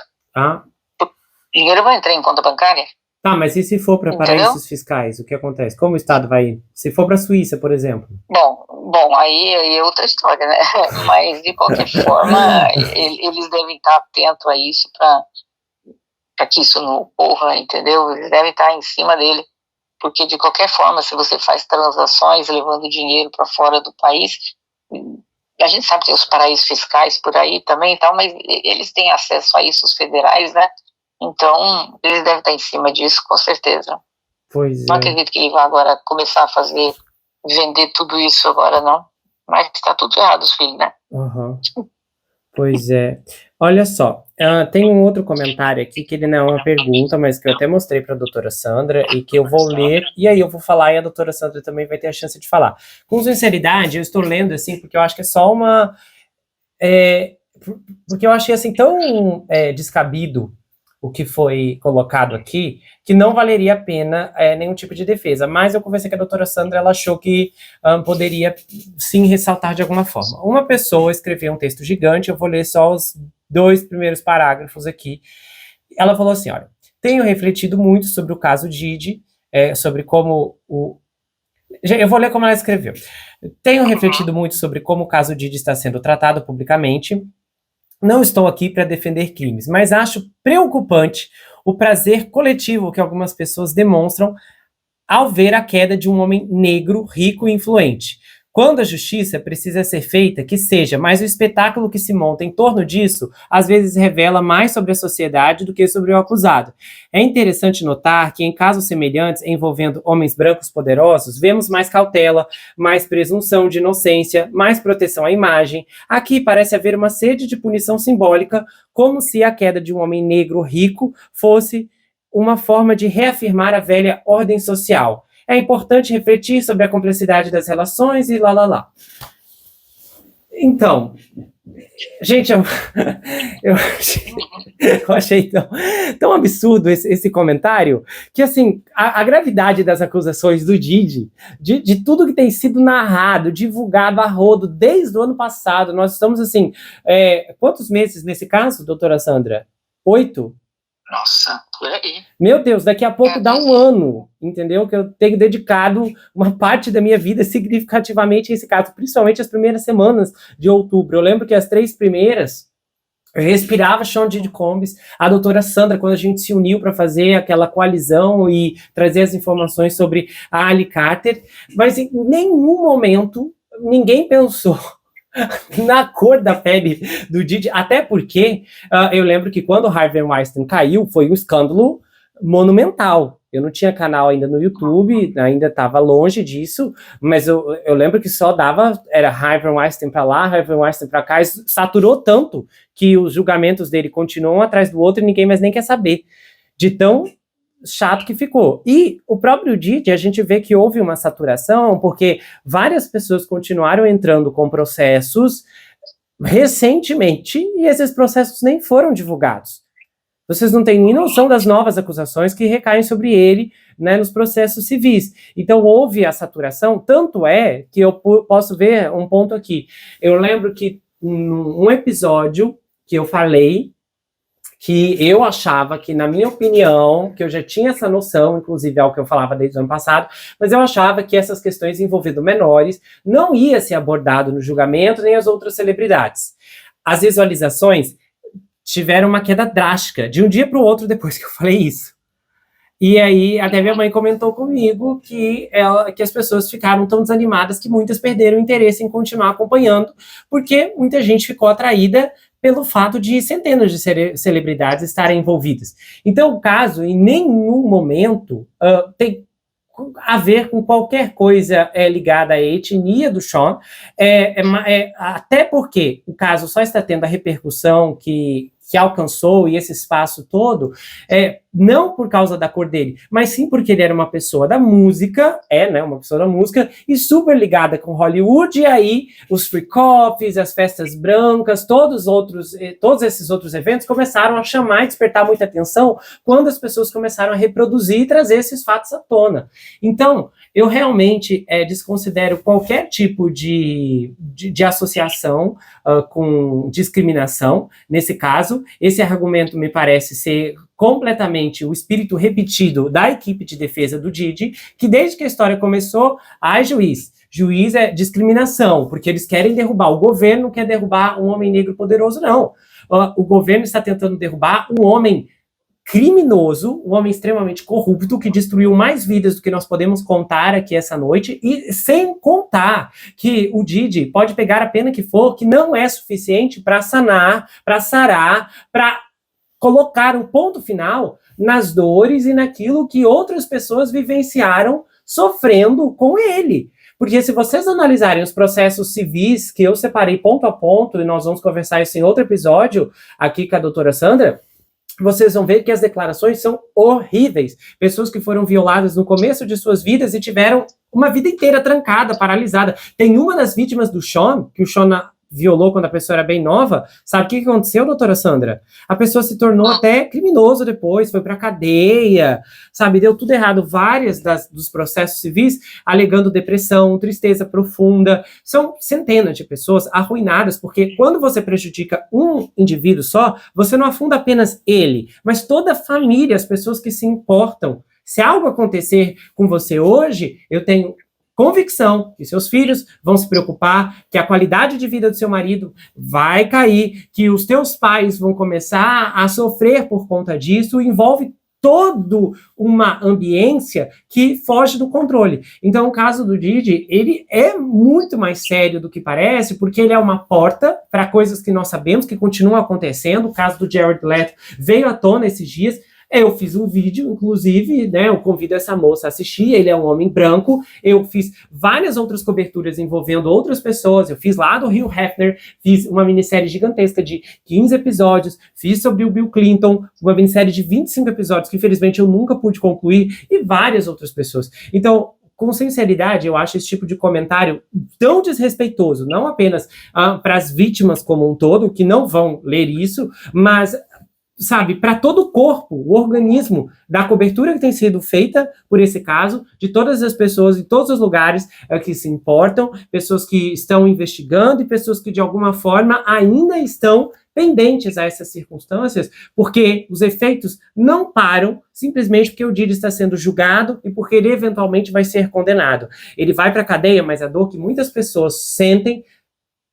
Speaker 2: O dinheiro vai entrar em conta bancária.
Speaker 1: Tá, mas e se for para paraísos fiscais, o que acontece? Como o Estado vai... Se for para a Suíça, por exemplo?
Speaker 2: Bom, aí é outra história, né? Mas, de qualquer forma, eles devem estar atentos a isso para que isso não ocorra, entendeu? Eles devem estar em cima dele, porque, de qualquer forma, se você faz transações levando dinheiro para fora do país... A gente sabe que tem os paraísos fiscais por aí também e tal, mas eles têm acesso a isso, os federais, né? Então, eles devem estar em cima disso, com certeza. Não acredito que ele vá agora começar a vender tudo isso agora, não. Mas está tudo errado, os filhos, né?
Speaker 1: Pois é. Olha só, tem um outro comentário aqui, que ele não é uma pergunta, mas que eu até mostrei para a doutora Sandra, e que eu vou ler, e aí eu vou falar, e a doutora Sandra também vai ter a chance de falar. Com sinceridade, eu estou lendo assim, porque eu acho que é só uma... porque eu achei assim tão descabido o que foi colocado aqui, que não valeria a pena nenhum tipo de defesa. Mas eu conversei com a doutora Sandra, ela achou que poderia sim ressaltar de alguma forma. Uma pessoa escreveu um texto gigante, eu vou ler só os 2 primeiros parágrafos aqui. Ela falou assim, olha, tenho refletido muito sobre o caso Didi, sobre como eu vou ler como ela escreveu. Tenho refletido muito sobre como o caso Didi está sendo tratado publicamente. Não estou aqui para defender crimes, mas acho preocupante o prazer coletivo que algumas pessoas demonstram ao ver a queda de um homem negro, rico e influente. Quando a justiça precisa ser feita, que seja, mas o espetáculo que se monta em torno disso, às vezes revela mais sobre a sociedade do que sobre o acusado. É interessante notar que em casos semelhantes, envolvendo homens brancos poderosos, vemos mais cautela, mais presunção de inocência, mais proteção à imagem. Aqui parece haver uma sede de punição simbólica, como se a queda de um homem negro rico fosse uma forma de reafirmar a velha ordem social. É importante refletir sobre a complexidade das relações e lá. Então, gente, eu achei tão absurdo esse comentário, que assim, a gravidade das acusações do Didi, de tudo que tem sido narrado, divulgado a rodo desde o ano passado, nós estamos assim, quantos meses nesse caso, doutora Sandra? 8?
Speaker 2: Nossa, por aí.
Speaker 1: Meu Deus, daqui a pouco dá um ano, entendeu? Que eu tenho dedicado uma parte da minha vida significativamente a esse caso, principalmente as primeiras semanas de outubro. Eu lembro que as 3 primeiras, eu respirava Sean Diddy Combs, a doutora Sandra, quando a gente se uniu para fazer aquela coalizão e trazer as informações sobre a Ali Carter, mas em nenhum momento ninguém pensou na cor da pele do Didi, até porque eu lembro que quando o Harvey Weinstein caiu, foi um escândalo monumental. Eu não tinha canal ainda no YouTube, ainda estava longe disso, mas eu lembro que só dava, era Harvey Weinstein para lá, Harvey Weinstein para cá, isso saturou tanto que os julgamentos dele continuam um atrás do outro e ninguém mais nem quer saber, de tão chato que ficou. E o próprio Didi, a gente vê que houve uma saturação, porque várias pessoas continuaram entrando com processos recentemente, e esses processos nem foram divulgados. Vocês não têm nem noção das novas acusações que recaem sobre ele, né, nos processos civis. Então, houve a saturação, tanto é que eu posso ver um ponto aqui. Eu lembro que num episódio que eu falei que eu achava que, na minha opinião, que eu já tinha essa noção, inclusive é o que eu falava desde o ano passado, mas eu achava que essas questões envolvendo menores não ia ser abordado no julgamento, nem as outras celebridades. As visualizações tiveram uma queda drástica, de um dia para o outro depois que eu falei isso. E aí, até minha mãe comentou comigo que as pessoas ficaram tão desanimadas que muitas perderam o interesse em continuar acompanhando, porque muita gente ficou atraída pelo fato de centenas de celebridades estarem envolvidas. Então, o caso, em nenhum momento, tem a ver com qualquer coisa ligada à etnia do Sean, até porque o caso só está tendo a repercussão que alcançou e esse espaço todo, não por causa da cor dele, mas sim porque ele era uma pessoa da música, né, uma pessoa da música, e super ligada com Hollywood, e aí os free coffees, as festas brancas, todos esses outros eventos começaram a chamar e despertar muita atenção quando as pessoas começaram a reproduzir e trazer esses fatos à tona. Então, eu realmente desconsidero qualquer tipo de associação com discriminação, nesse caso. Esse argumento me parece ser completamente o espírito repetido da equipe de defesa do Didi, que desde que a história começou, juiz é discriminação, porque eles querem derrubar, o governo não quer derrubar um homem negro poderoso, não. O governo está tentando derrubar um homem criminoso, um homem extremamente corrupto, que destruiu mais vidas do que nós podemos contar aqui essa noite, e sem contar que o Didi pode pegar a pena que for, que não é suficiente para sanar, para sarar, para colocar um ponto final nas dores e naquilo que outras pessoas vivenciaram sofrendo com ele. Porque se vocês analisarem os processos civis que eu separei ponto a ponto, e nós vamos conversar isso em outro episódio aqui com a doutora Sandra, vocês vão ver que as declarações são horríveis. Pessoas que foram violadas no começo de suas vidas e tiveram uma vida inteira trancada, paralisada. Tem uma das vítimas do Sean, que o Sean violou quando a pessoa era bem nova. Sabe o que aconteceu, doutora Sandra? A pessoa se tornou até criminoso depois, foi pra cadeia, sabe? Deu tudo errado. Várias dos processos civis alegando depressão, tristeza profunda. São centenas de pessoas arruinadas, porque quando você prejudica um indivíduo só, você não afunda apenas ele, mas toda a família, as pessoas que se importam. Se algo acontecer com você hoje, eu tenho convicção que seus filhos vão se preocupar, que a qualidade de vida do seu marido vai cair, que os teus pais vão começar a sofrer por conta disso, envolve toda uma ambiência que foge do controle. Então, o caso do Didi, ele é muito mais sério do que parece, porque ele é uma porta para coisas que nós sabemos que continuam acontecendo. O caso do Jared Leto veio à tona esses dias. Eu fiz um vídeo, inclusive, né, eu convido essa moça a assistir, ele é um homem branco, eu fiz várias outras coberturas envolvendo outras pessoas, eu fiz lá do Hugh Hefner, fiz uma minissérie gigantesca de 15 episódios, fiz sobre o Bill Clinton, uma minissérie de 25 episódios, que infelizmente eu nunca pude concluir, e várias outras pessoas. Então, com sinceridade, eu acho esse tipo de comentário tão desrespeitoso, não apenas para as vítimas como um todo, que não vão ler isso, mas sabe, para todo o corpo, o organismo, da cobertura que tem sido feita por esse caso, de todas as pessoas em todos os lugares que se importam, pessoas que estão investigando e pessoas que de alguma forma ainda estão pendentes a essas circunstâncias, porque os efeitos não param simplesmente porque o Didi está sendo julgado e porque ele eventualmente vai ser condenado. Ele vai para a cadeia, mas a dor que muitas pessoas sentem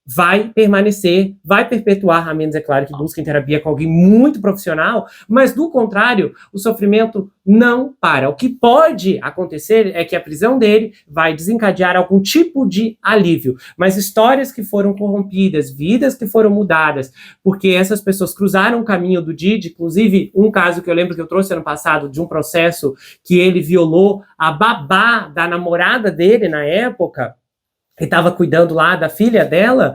Speaker 1: vai permanecer, vai perpetuar, a menos, é claro, que busquem terapia com alguém muito profissional, mas, do contrário, o sofrimento não para. O que pode acontecer é que a prisão dele vai desencadear algum tipo de alívio, mas histórias que foram corrompidas, vidas que foram mudadas, porque essas pessoas cruzaram o caminho do Didi, inclusive um caso que eu lembro que eu trouxe ano passado, de um processo que ele violou a babá da namorada dele na época, que estava cuidando lá da filha dela,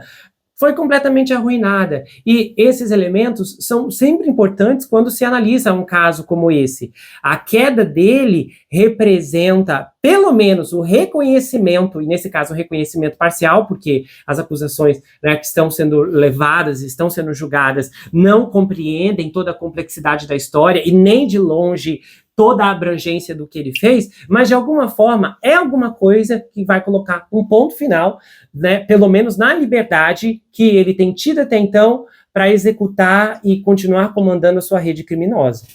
Speaker 1: foi completamente arruinada. E esses elementos são sempre importantes quando se analisa um caso como esse. A queda dele representa, pelo menos, o reconhecimento, e nesse caso o reconhecimento parcial, porque as acusações, né, que estão sendo levadas, estão sendo julgadas, não compreendem toda a complexidade da história e nem de longe toda a abrangência do que ele fez, mas de alguma forma é alguma coisa que vai colocar um ponto final, né, pelo menos na liberdade que ele tem tido até então para executar e continuar comandando a sua rede criminosa.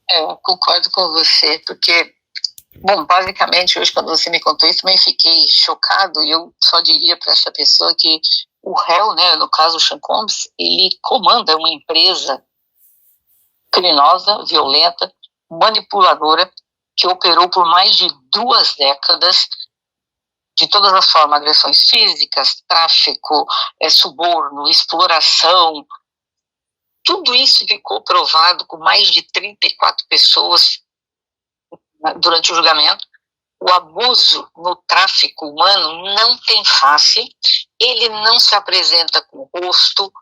Speaker 2: Eu concordo com você, porque, bom, basicamente, hoje quando você me contou isso, também fiquei chocado, e eu só diria para essa pessoa que o réu, né, no caso o Sean Combs, ele comanda uma empresa criminosa, violenta, manipuladora, que operou por mais de 2 décadas, de todas as formas, agressões físicas, tráfico, suborno, exploração. Tudo isso ficou provado com mais de 34 pessoas durante o julgamento. O abuso no tráfico humano não tem face, ele não se apresenta com rosto,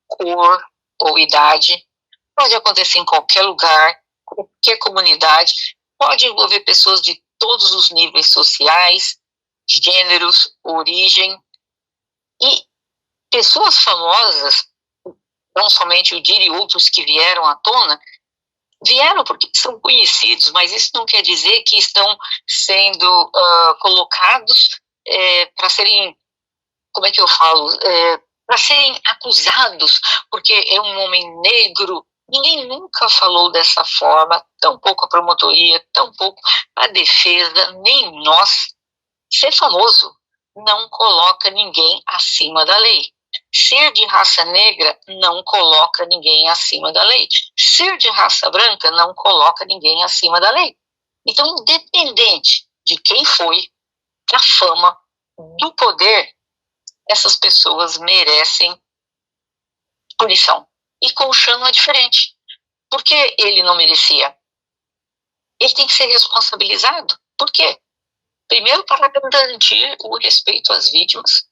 Speaker 2: cor ou idade. Pode acontecer em qualquer lugar, qualquer comunidade, pode envolver pessoas de todos os níveis sociais, gêneros, origem, e pessoas famosas, não somente o Didi e outros que vieram à tona, vieram porque são conhecidos, mas isso não quer dizer que estão sendo colocados para serem, como é que eu falo, para serem acusados, porque é um homem negro. Ninguém nunca falou dessa forma, tampouco a promotoria, tampouco a defesa, nem nós. Ser famoso não coloca ninguém acima da lei. Ser de raça negra não coloca ninguém acima da lei. Ser de raça branca não coloca ninguém acima da lei. Então, independente de quem foi, da fama, do poder, essas pessoas merecem punição. E com o Sean não é diferente. Por que ele não merecia? Ele tem que ser responsabilizado. Por quê? Primeiro, para garantir o respeito às vítimas,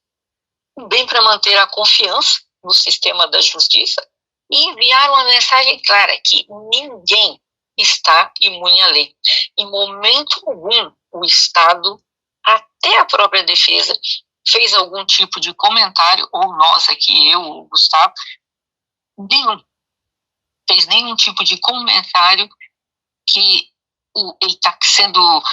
Speaker 2: bem para manter a confiança no sistema da justiça e enviar uma mensagem clara que ninguém está imune à lei. Em momento algum, o Estado, até a própria defesa, fez algum tipo de comentário, ou nós aqui, eu, o Gustavo, fez nenhum tipo de comentário que ele está sendo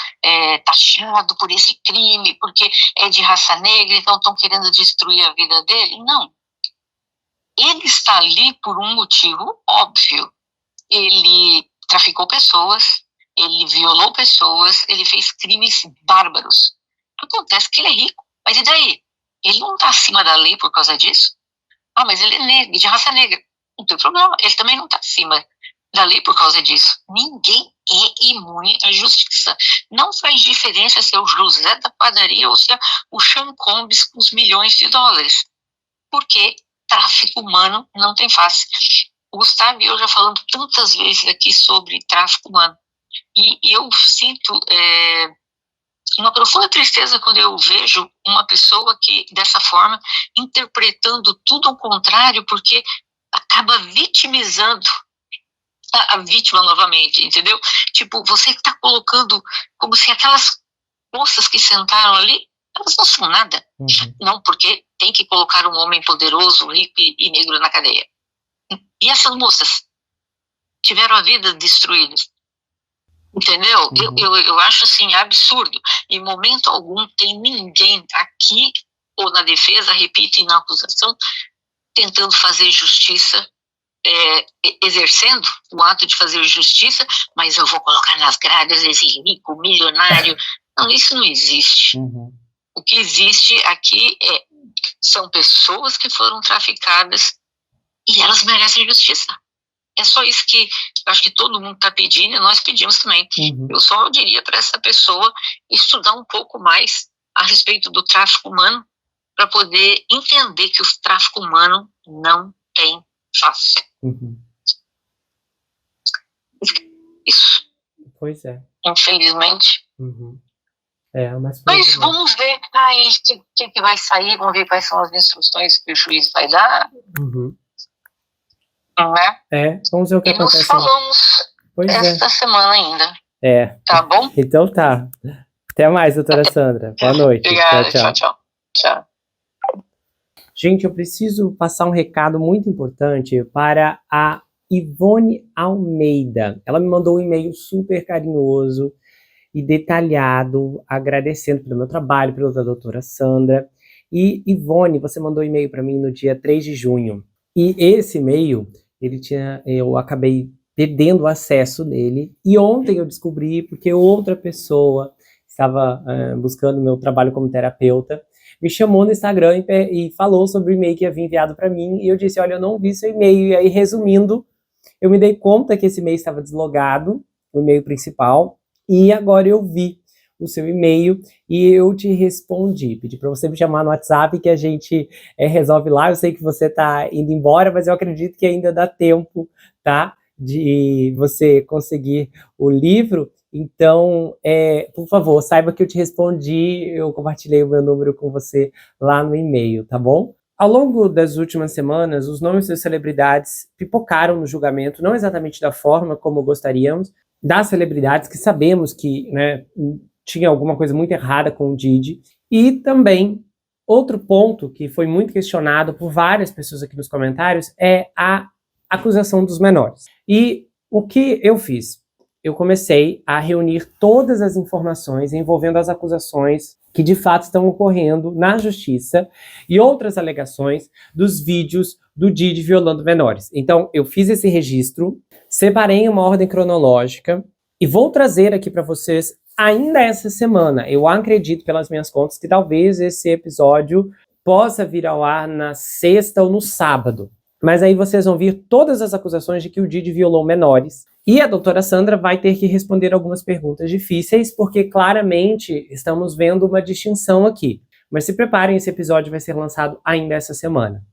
Speaker 2: taxado por esse crime, porque é de raça negra, então estão querendo destruir a vida dele. Não. Ele está ali por um motivo óbvio. Ele traficou pessoas, ele violou pessoas, ele fez crimes bárbaros. Acontece que ele é rico, mas e daí? Ele não está acima da lei por causa disso? Ah, mas ele é negro, de raça negra. Não tem problema, ele também não está acima da lei por causa disso. Ninguém é imune à justiça. Não faz diferença se é o José da padaria ou se é o Sean Combs com os milhões de dólares. Porque tráfico humano não tem face. O Gustavo e eu já falamos tantas vezes aqui sobre tráfico humano. E eu sinto uma profunda tristeza quando eu vejo uma pessoa que, dessa forma, interpretando tudo ao contrário, porque acaba vitimizando a vítima novamente, entendeu? Tipo, você está colocando como se aquelas moças que sentaram ali, elas não são nada.
Speaker 1: Uhum.
Speaker 2: Não, porque tem que colocar um homem poderoso, rico e negro na cadeia. E essas moças tiveram a vida destruída. Entendeu?
Speaker 1: Uhum.
Speaker 2: Eu acho assim absurdo. Em momento algum tem ninguém aqui ou na defesa, repito, e na acusação, tentando fazer justiça, exercendo o ato de fazer justiça, mas eu vou colocar nas grades esse rico, milionário. Não, isso não existe.
Speaker 1: Uhum.
Speaker 2: O que existe aqui é São pessoas que foram traficadas e elas merecem justiça. É só isso que eu acho que todo mundo está pedindo e nós pedimos também. Eu só diria para essa pessoa estudar um pouco mais a respeito do tráfico humano para poder entender que o tráfico humano não tem fácil. Isso.
Speaker 1: Pois é.
Speaker 2: Infelizmente.
Speaker 1: Mas
Speaker 2: vamos ver aí o que vai sair, vamos ver quais são as instruções que o juiz vai dar. Né?
Speaker 1: Vamos ver o que acontece.
Speaker 2: Nos falamos esta semana ainda. Tá bom?
Speaker 1: Então tá. Até mais, doutora Sandra. Boa noite.
Speaker 2: Obrigada, tchau.
Speaker 1: Gente, eu preciso passar um recado muito importante para a Ivone Almeida. Ela me mandou um e-mail super carinhoso e detalhado, agradecendo pelo meu trabalho, pela doutora Sandra. E, Ivone, você mandou um e-mail para mim no dia 3 de junho. E esse e-mail, eu acabei perdendo o acesso nele. E ontem eu descobri, porque outra pessoa estava buscando meu trabalho como terapeuta, me chamou no Instagram e falou sobre o e-mail que havia enviado para mim. E eu disse, olha, eu não vi seu e-mail. E aí, resumindo, eu me dei conta que esse e-mail estava deslogado, o e-mail principal. E agora eu vi o seu e-mail e eu te respondi. Pedi para você me chamar no WhatsApp que a gente resolve lá. Eu sei que você está indo embora, mas eu acredito que ainda dá tempo, tá? De você conseguir o livro. Então, por favor, saiba que eu te respondi, eu compartilhei o meu número com você lá no e-mail, tá bom? Ao longo das últimas semanas, os nomes das celebridades pipocaram no julgamento, não exatamente da forma como gostaríamos, das celebridades que sabemos que, né, tinha alguma coisa muito errada com o Didi, e também outro ponto que foi muito questionado por várias pessoas aqui nos comentários é a acusação dos menores. E o que eu fiz? Eu comecei a reunir todas as informações envolvendo as acusações que de fato estão ocorrendo na justiça e outras alegações dos vídeos do Didi violando menores. Então, eu fiz esse registro, separei em uma ordem cronológica e vou trazer aqui para vocês ainda essa semana. Eu acredito, pelas minhas contas, que talvez esse episódio possa vir ao ar na sexta ou no sábado. Mas aí vocês vão ver todas as acusações de que o Didi violou menores. E a doutora Sandra vai ter que responder algumas perguntas difíceis, porque claramente estamos vendo uma distinção aqui. Mas se preparem, esse episódio vai ser lançado ainda essa semana.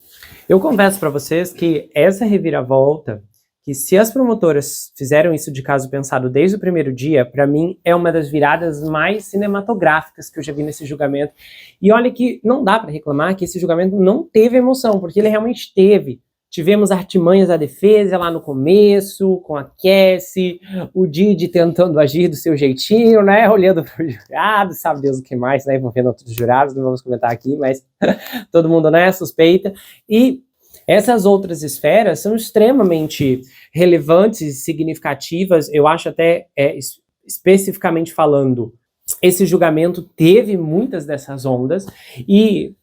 Speaker 1: Eu confesso para vocês que essa reviravolta, que se as promotoras fizeram isso de caso pensado desde o primeiro dia, para mim é uma das viradas mais cinematográficas que eu já vi nesse julgamento. E olha que não dá para reclamar que esse julgamento não teve emoção, porque ele realmente teve. Tivemos artimanhas da defesa lá no começo, com a Cassie, o Didi tentando agir do seu jeitinho, né, olhando para o jurado, sabe Deus o que mais, né, envolvendo outros jurados, não vamos comentar aqui, mas todo mundo, né, suspeita. E essas outras esferas são extremamente relevantes e significativas, eu acho até, especificamente falando, esse julgamento teve muitas dessas ondas, e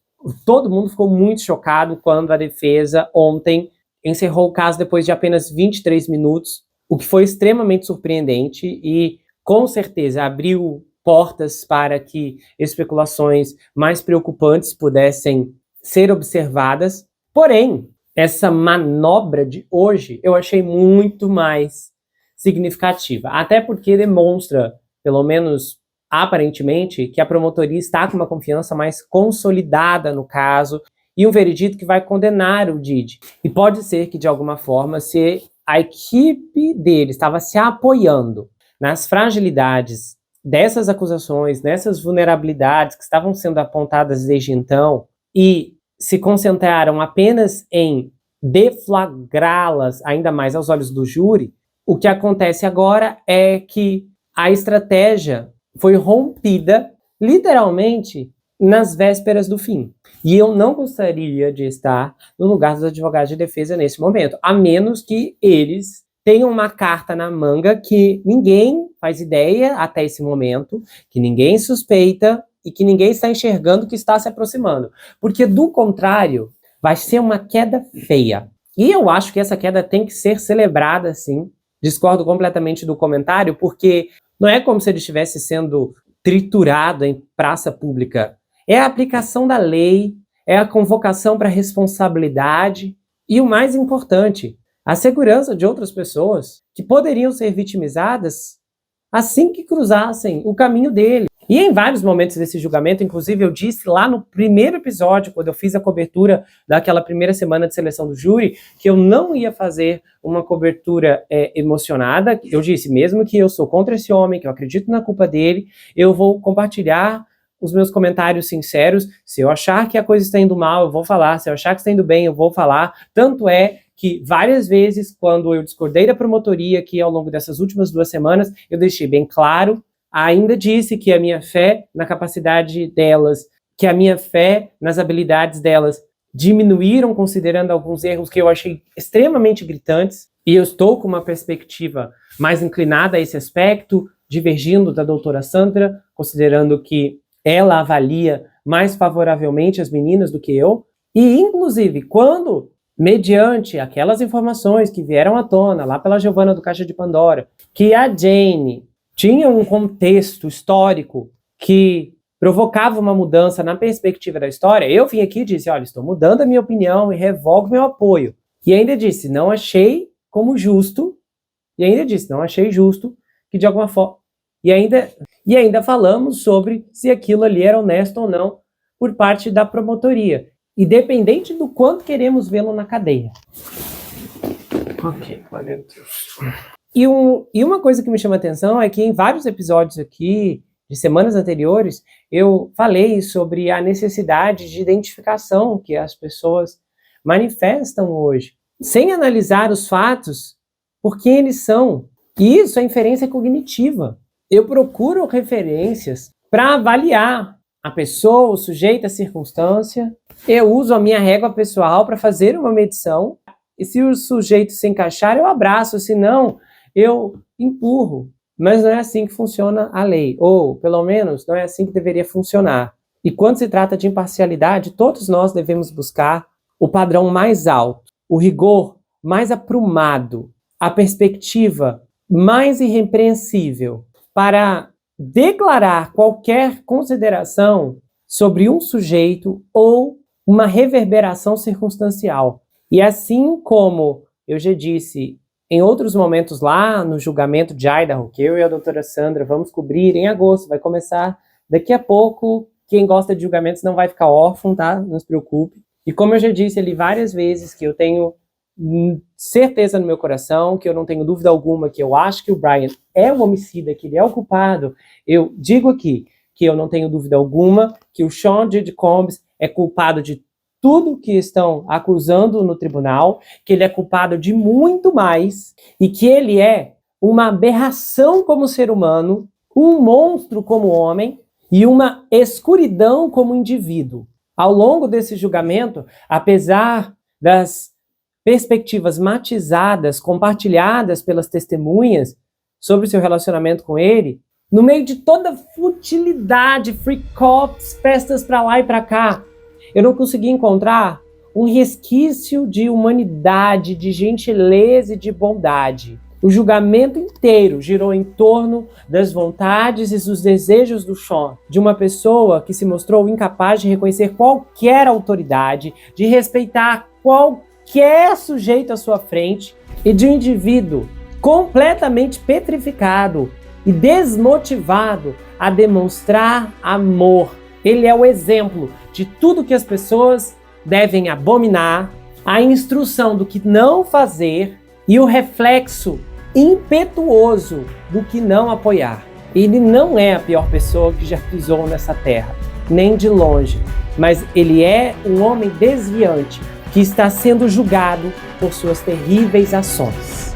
Speaker 1: todo mundo ficou muito chocado quando a defesa ontem encerrou o caso depois de apenas 23 minutos, o que foi extremamente surpreendente e, com certeza, abriu portas para que especulações mais preocupantes pudessem ser observadas. Porém, essa manobra de hoje eu achei muito mais significativa, até porque demonstra, pelo menos aparentemente, que a promotoria está com uma confiança mais consolidada no caso e um veredito que vai condenar o Didi. E pode ser que, de alguma forma, se a equipe dele estava se apoiando nas fragilidades dessas acusações, nessas vulnerabilidades que estavam sendo apontadas desde então e se concentraram apenas em deflagrá-las ainda mais aos olhos do júri, o que acontece agora é que a estratégia foi rompida, literalmente, nas vésperas do fim. E eu não gostaria de estar no lugar dos advogados de defesa nesse momento, a menos que eles tenham uma carta na manga que ninguém faz ideia até esse momento, que ninguém suspeita e que ninguém está enxergando que está se aproximando. Porque, do contrário, vai ser uma queda feia. E eu acho que essa queda tem que ser celebrada, sim. Discordo completamente do comentário, porque não é como se ele estivesse sendo triturado em praça pública. É a aplicação da lei, é a convocação para responsabilidade e, o mais importante, a segurança de outras pessoas que poderiam ser vitimizadas assim que cruzassem o caminho dele. E em vários momentos desse julgamento, inclusive eu disse lá no primeiro episódio, quando eu fiz a cobertura daquela primeira semana de seleção do júri, que eu não ia fazer uma cobertura emocionada. Eu disse, mesmo que eu sou contra esse homem, que eu acredito na culpa dele, eu vou compartilhar os meus comentários sinceros. Se eu achar que a coisa está indo mal, eu vou falar. Se eu achar que está indo bem, eu vou falar. Tanto é que várias vezes, quando eu discordei da promotoria, que ao longo dessas últimas 2 semanas, eu deixei bem claro, ainda disse que a minha fé na capacidade delas, que a minha fé nas habilidades delas diminuíram, considerando alguns erros que eu achei extremamente gritantes, e eu estou com uma perspectiva mais inclinada a esse aspecto, divergindo da doutora Sandra, considerando que ela avalia mais favoravelmente as meninas do que eu, e inclusive quando, mediante aquelas informações que vieram à tona, lá pela Giovana do Caixa de Pandora, que a Jane tinha um contexto histórico que provocava uma mudança na perspectiva da história, eu vim aqui e disse, olha, estou mudando a minha opinião e revogo meu apoio. E ainda disse, não achei como justo, e ainda disse, não achei justo que de alguma forma... E ainda falamos sobre se aquilo ali era honesto ou não por parte da promotoria, independente do quanto queremos vê-lo na cadeia. Ok, valeu Deus. E uma coisa que me chama a atenção é que em vários episódios aqui, de semanas anteriores, eu falei sobre a necessidade de identificação que as pessoas manifestam hoje, sem analisar os fatos por quem eles são. E isso é inferência cognitiva. Eu procuro referências para avaliar a pessoa, o sujeito, a circunstância. Eu uso a minha régua pessoal para fazer uma medição. E se o sujeito se encaixar, eu abraço. Se não, eu empurro. Mas não é assim que funciona a lei. Ou, pelo menos, não é assim que deveria funcionar. E quando se trata de imparcialidade, todos nós devemos buscar o padrão mais alto, o rigor mais aprumado, a perspectiva mais irrepreensível, para declarar qualquer consideração sobre um sujeito ou uma reverberação circunstancial. E assim como eu já disse em outros momentos lá no julgamento de Idaho, que eu e a doutora Sandra vamos cobrir em agosto, vai começar daqui a pouco, quem gosta de julgamentos não vai ficar órfão, tá? Não se preocupe. E como eu já disse ali várias vezes, que eu tenho certeza no meu coração, que eu não tenho dúvida alguma que eu acho que o Brian é o homicida, que ele é o culpado, eu digo aqui que eu não tenho dúvida alguma que o Sean Diddy Combs é culpado de tudo que estão acusando no tribunal, que ele é culpado de muito mais e que ele é uma aberração como ser humano, um monstro como homem e uma escuridão como indivíduo. Ao longo desse julgamento, apesar das perspectivas matizadas, compartilhadas pelas testemunhas sobre o seu relacionamento com ele, no meio de toda futilidade, free cops, festas pra lá e pra cá, eu não consegui encontrar um resquício de humanidade, de gentileza e de bondade. O julgamento inteiro girou em torno das vontades e dos desejos do Sean, de uma pessoa que se mostrou incapaz de reconhecer qualquer autoridade, de respeitar qualquer sujeito à sua frente, e de um indivíduo completamente petrificado e desmotivado a demonstrar amor. Ele é o exemplo de tudo que as pessoas devem abominar, a instrução do que não fazer e o reflexo impetuoso do que não apoiar. Ele não é a pior pessoa que já pisou nessa terra, nem de longe, mas ele é um homem desviante que está sendo julgado por suas terríveis ações.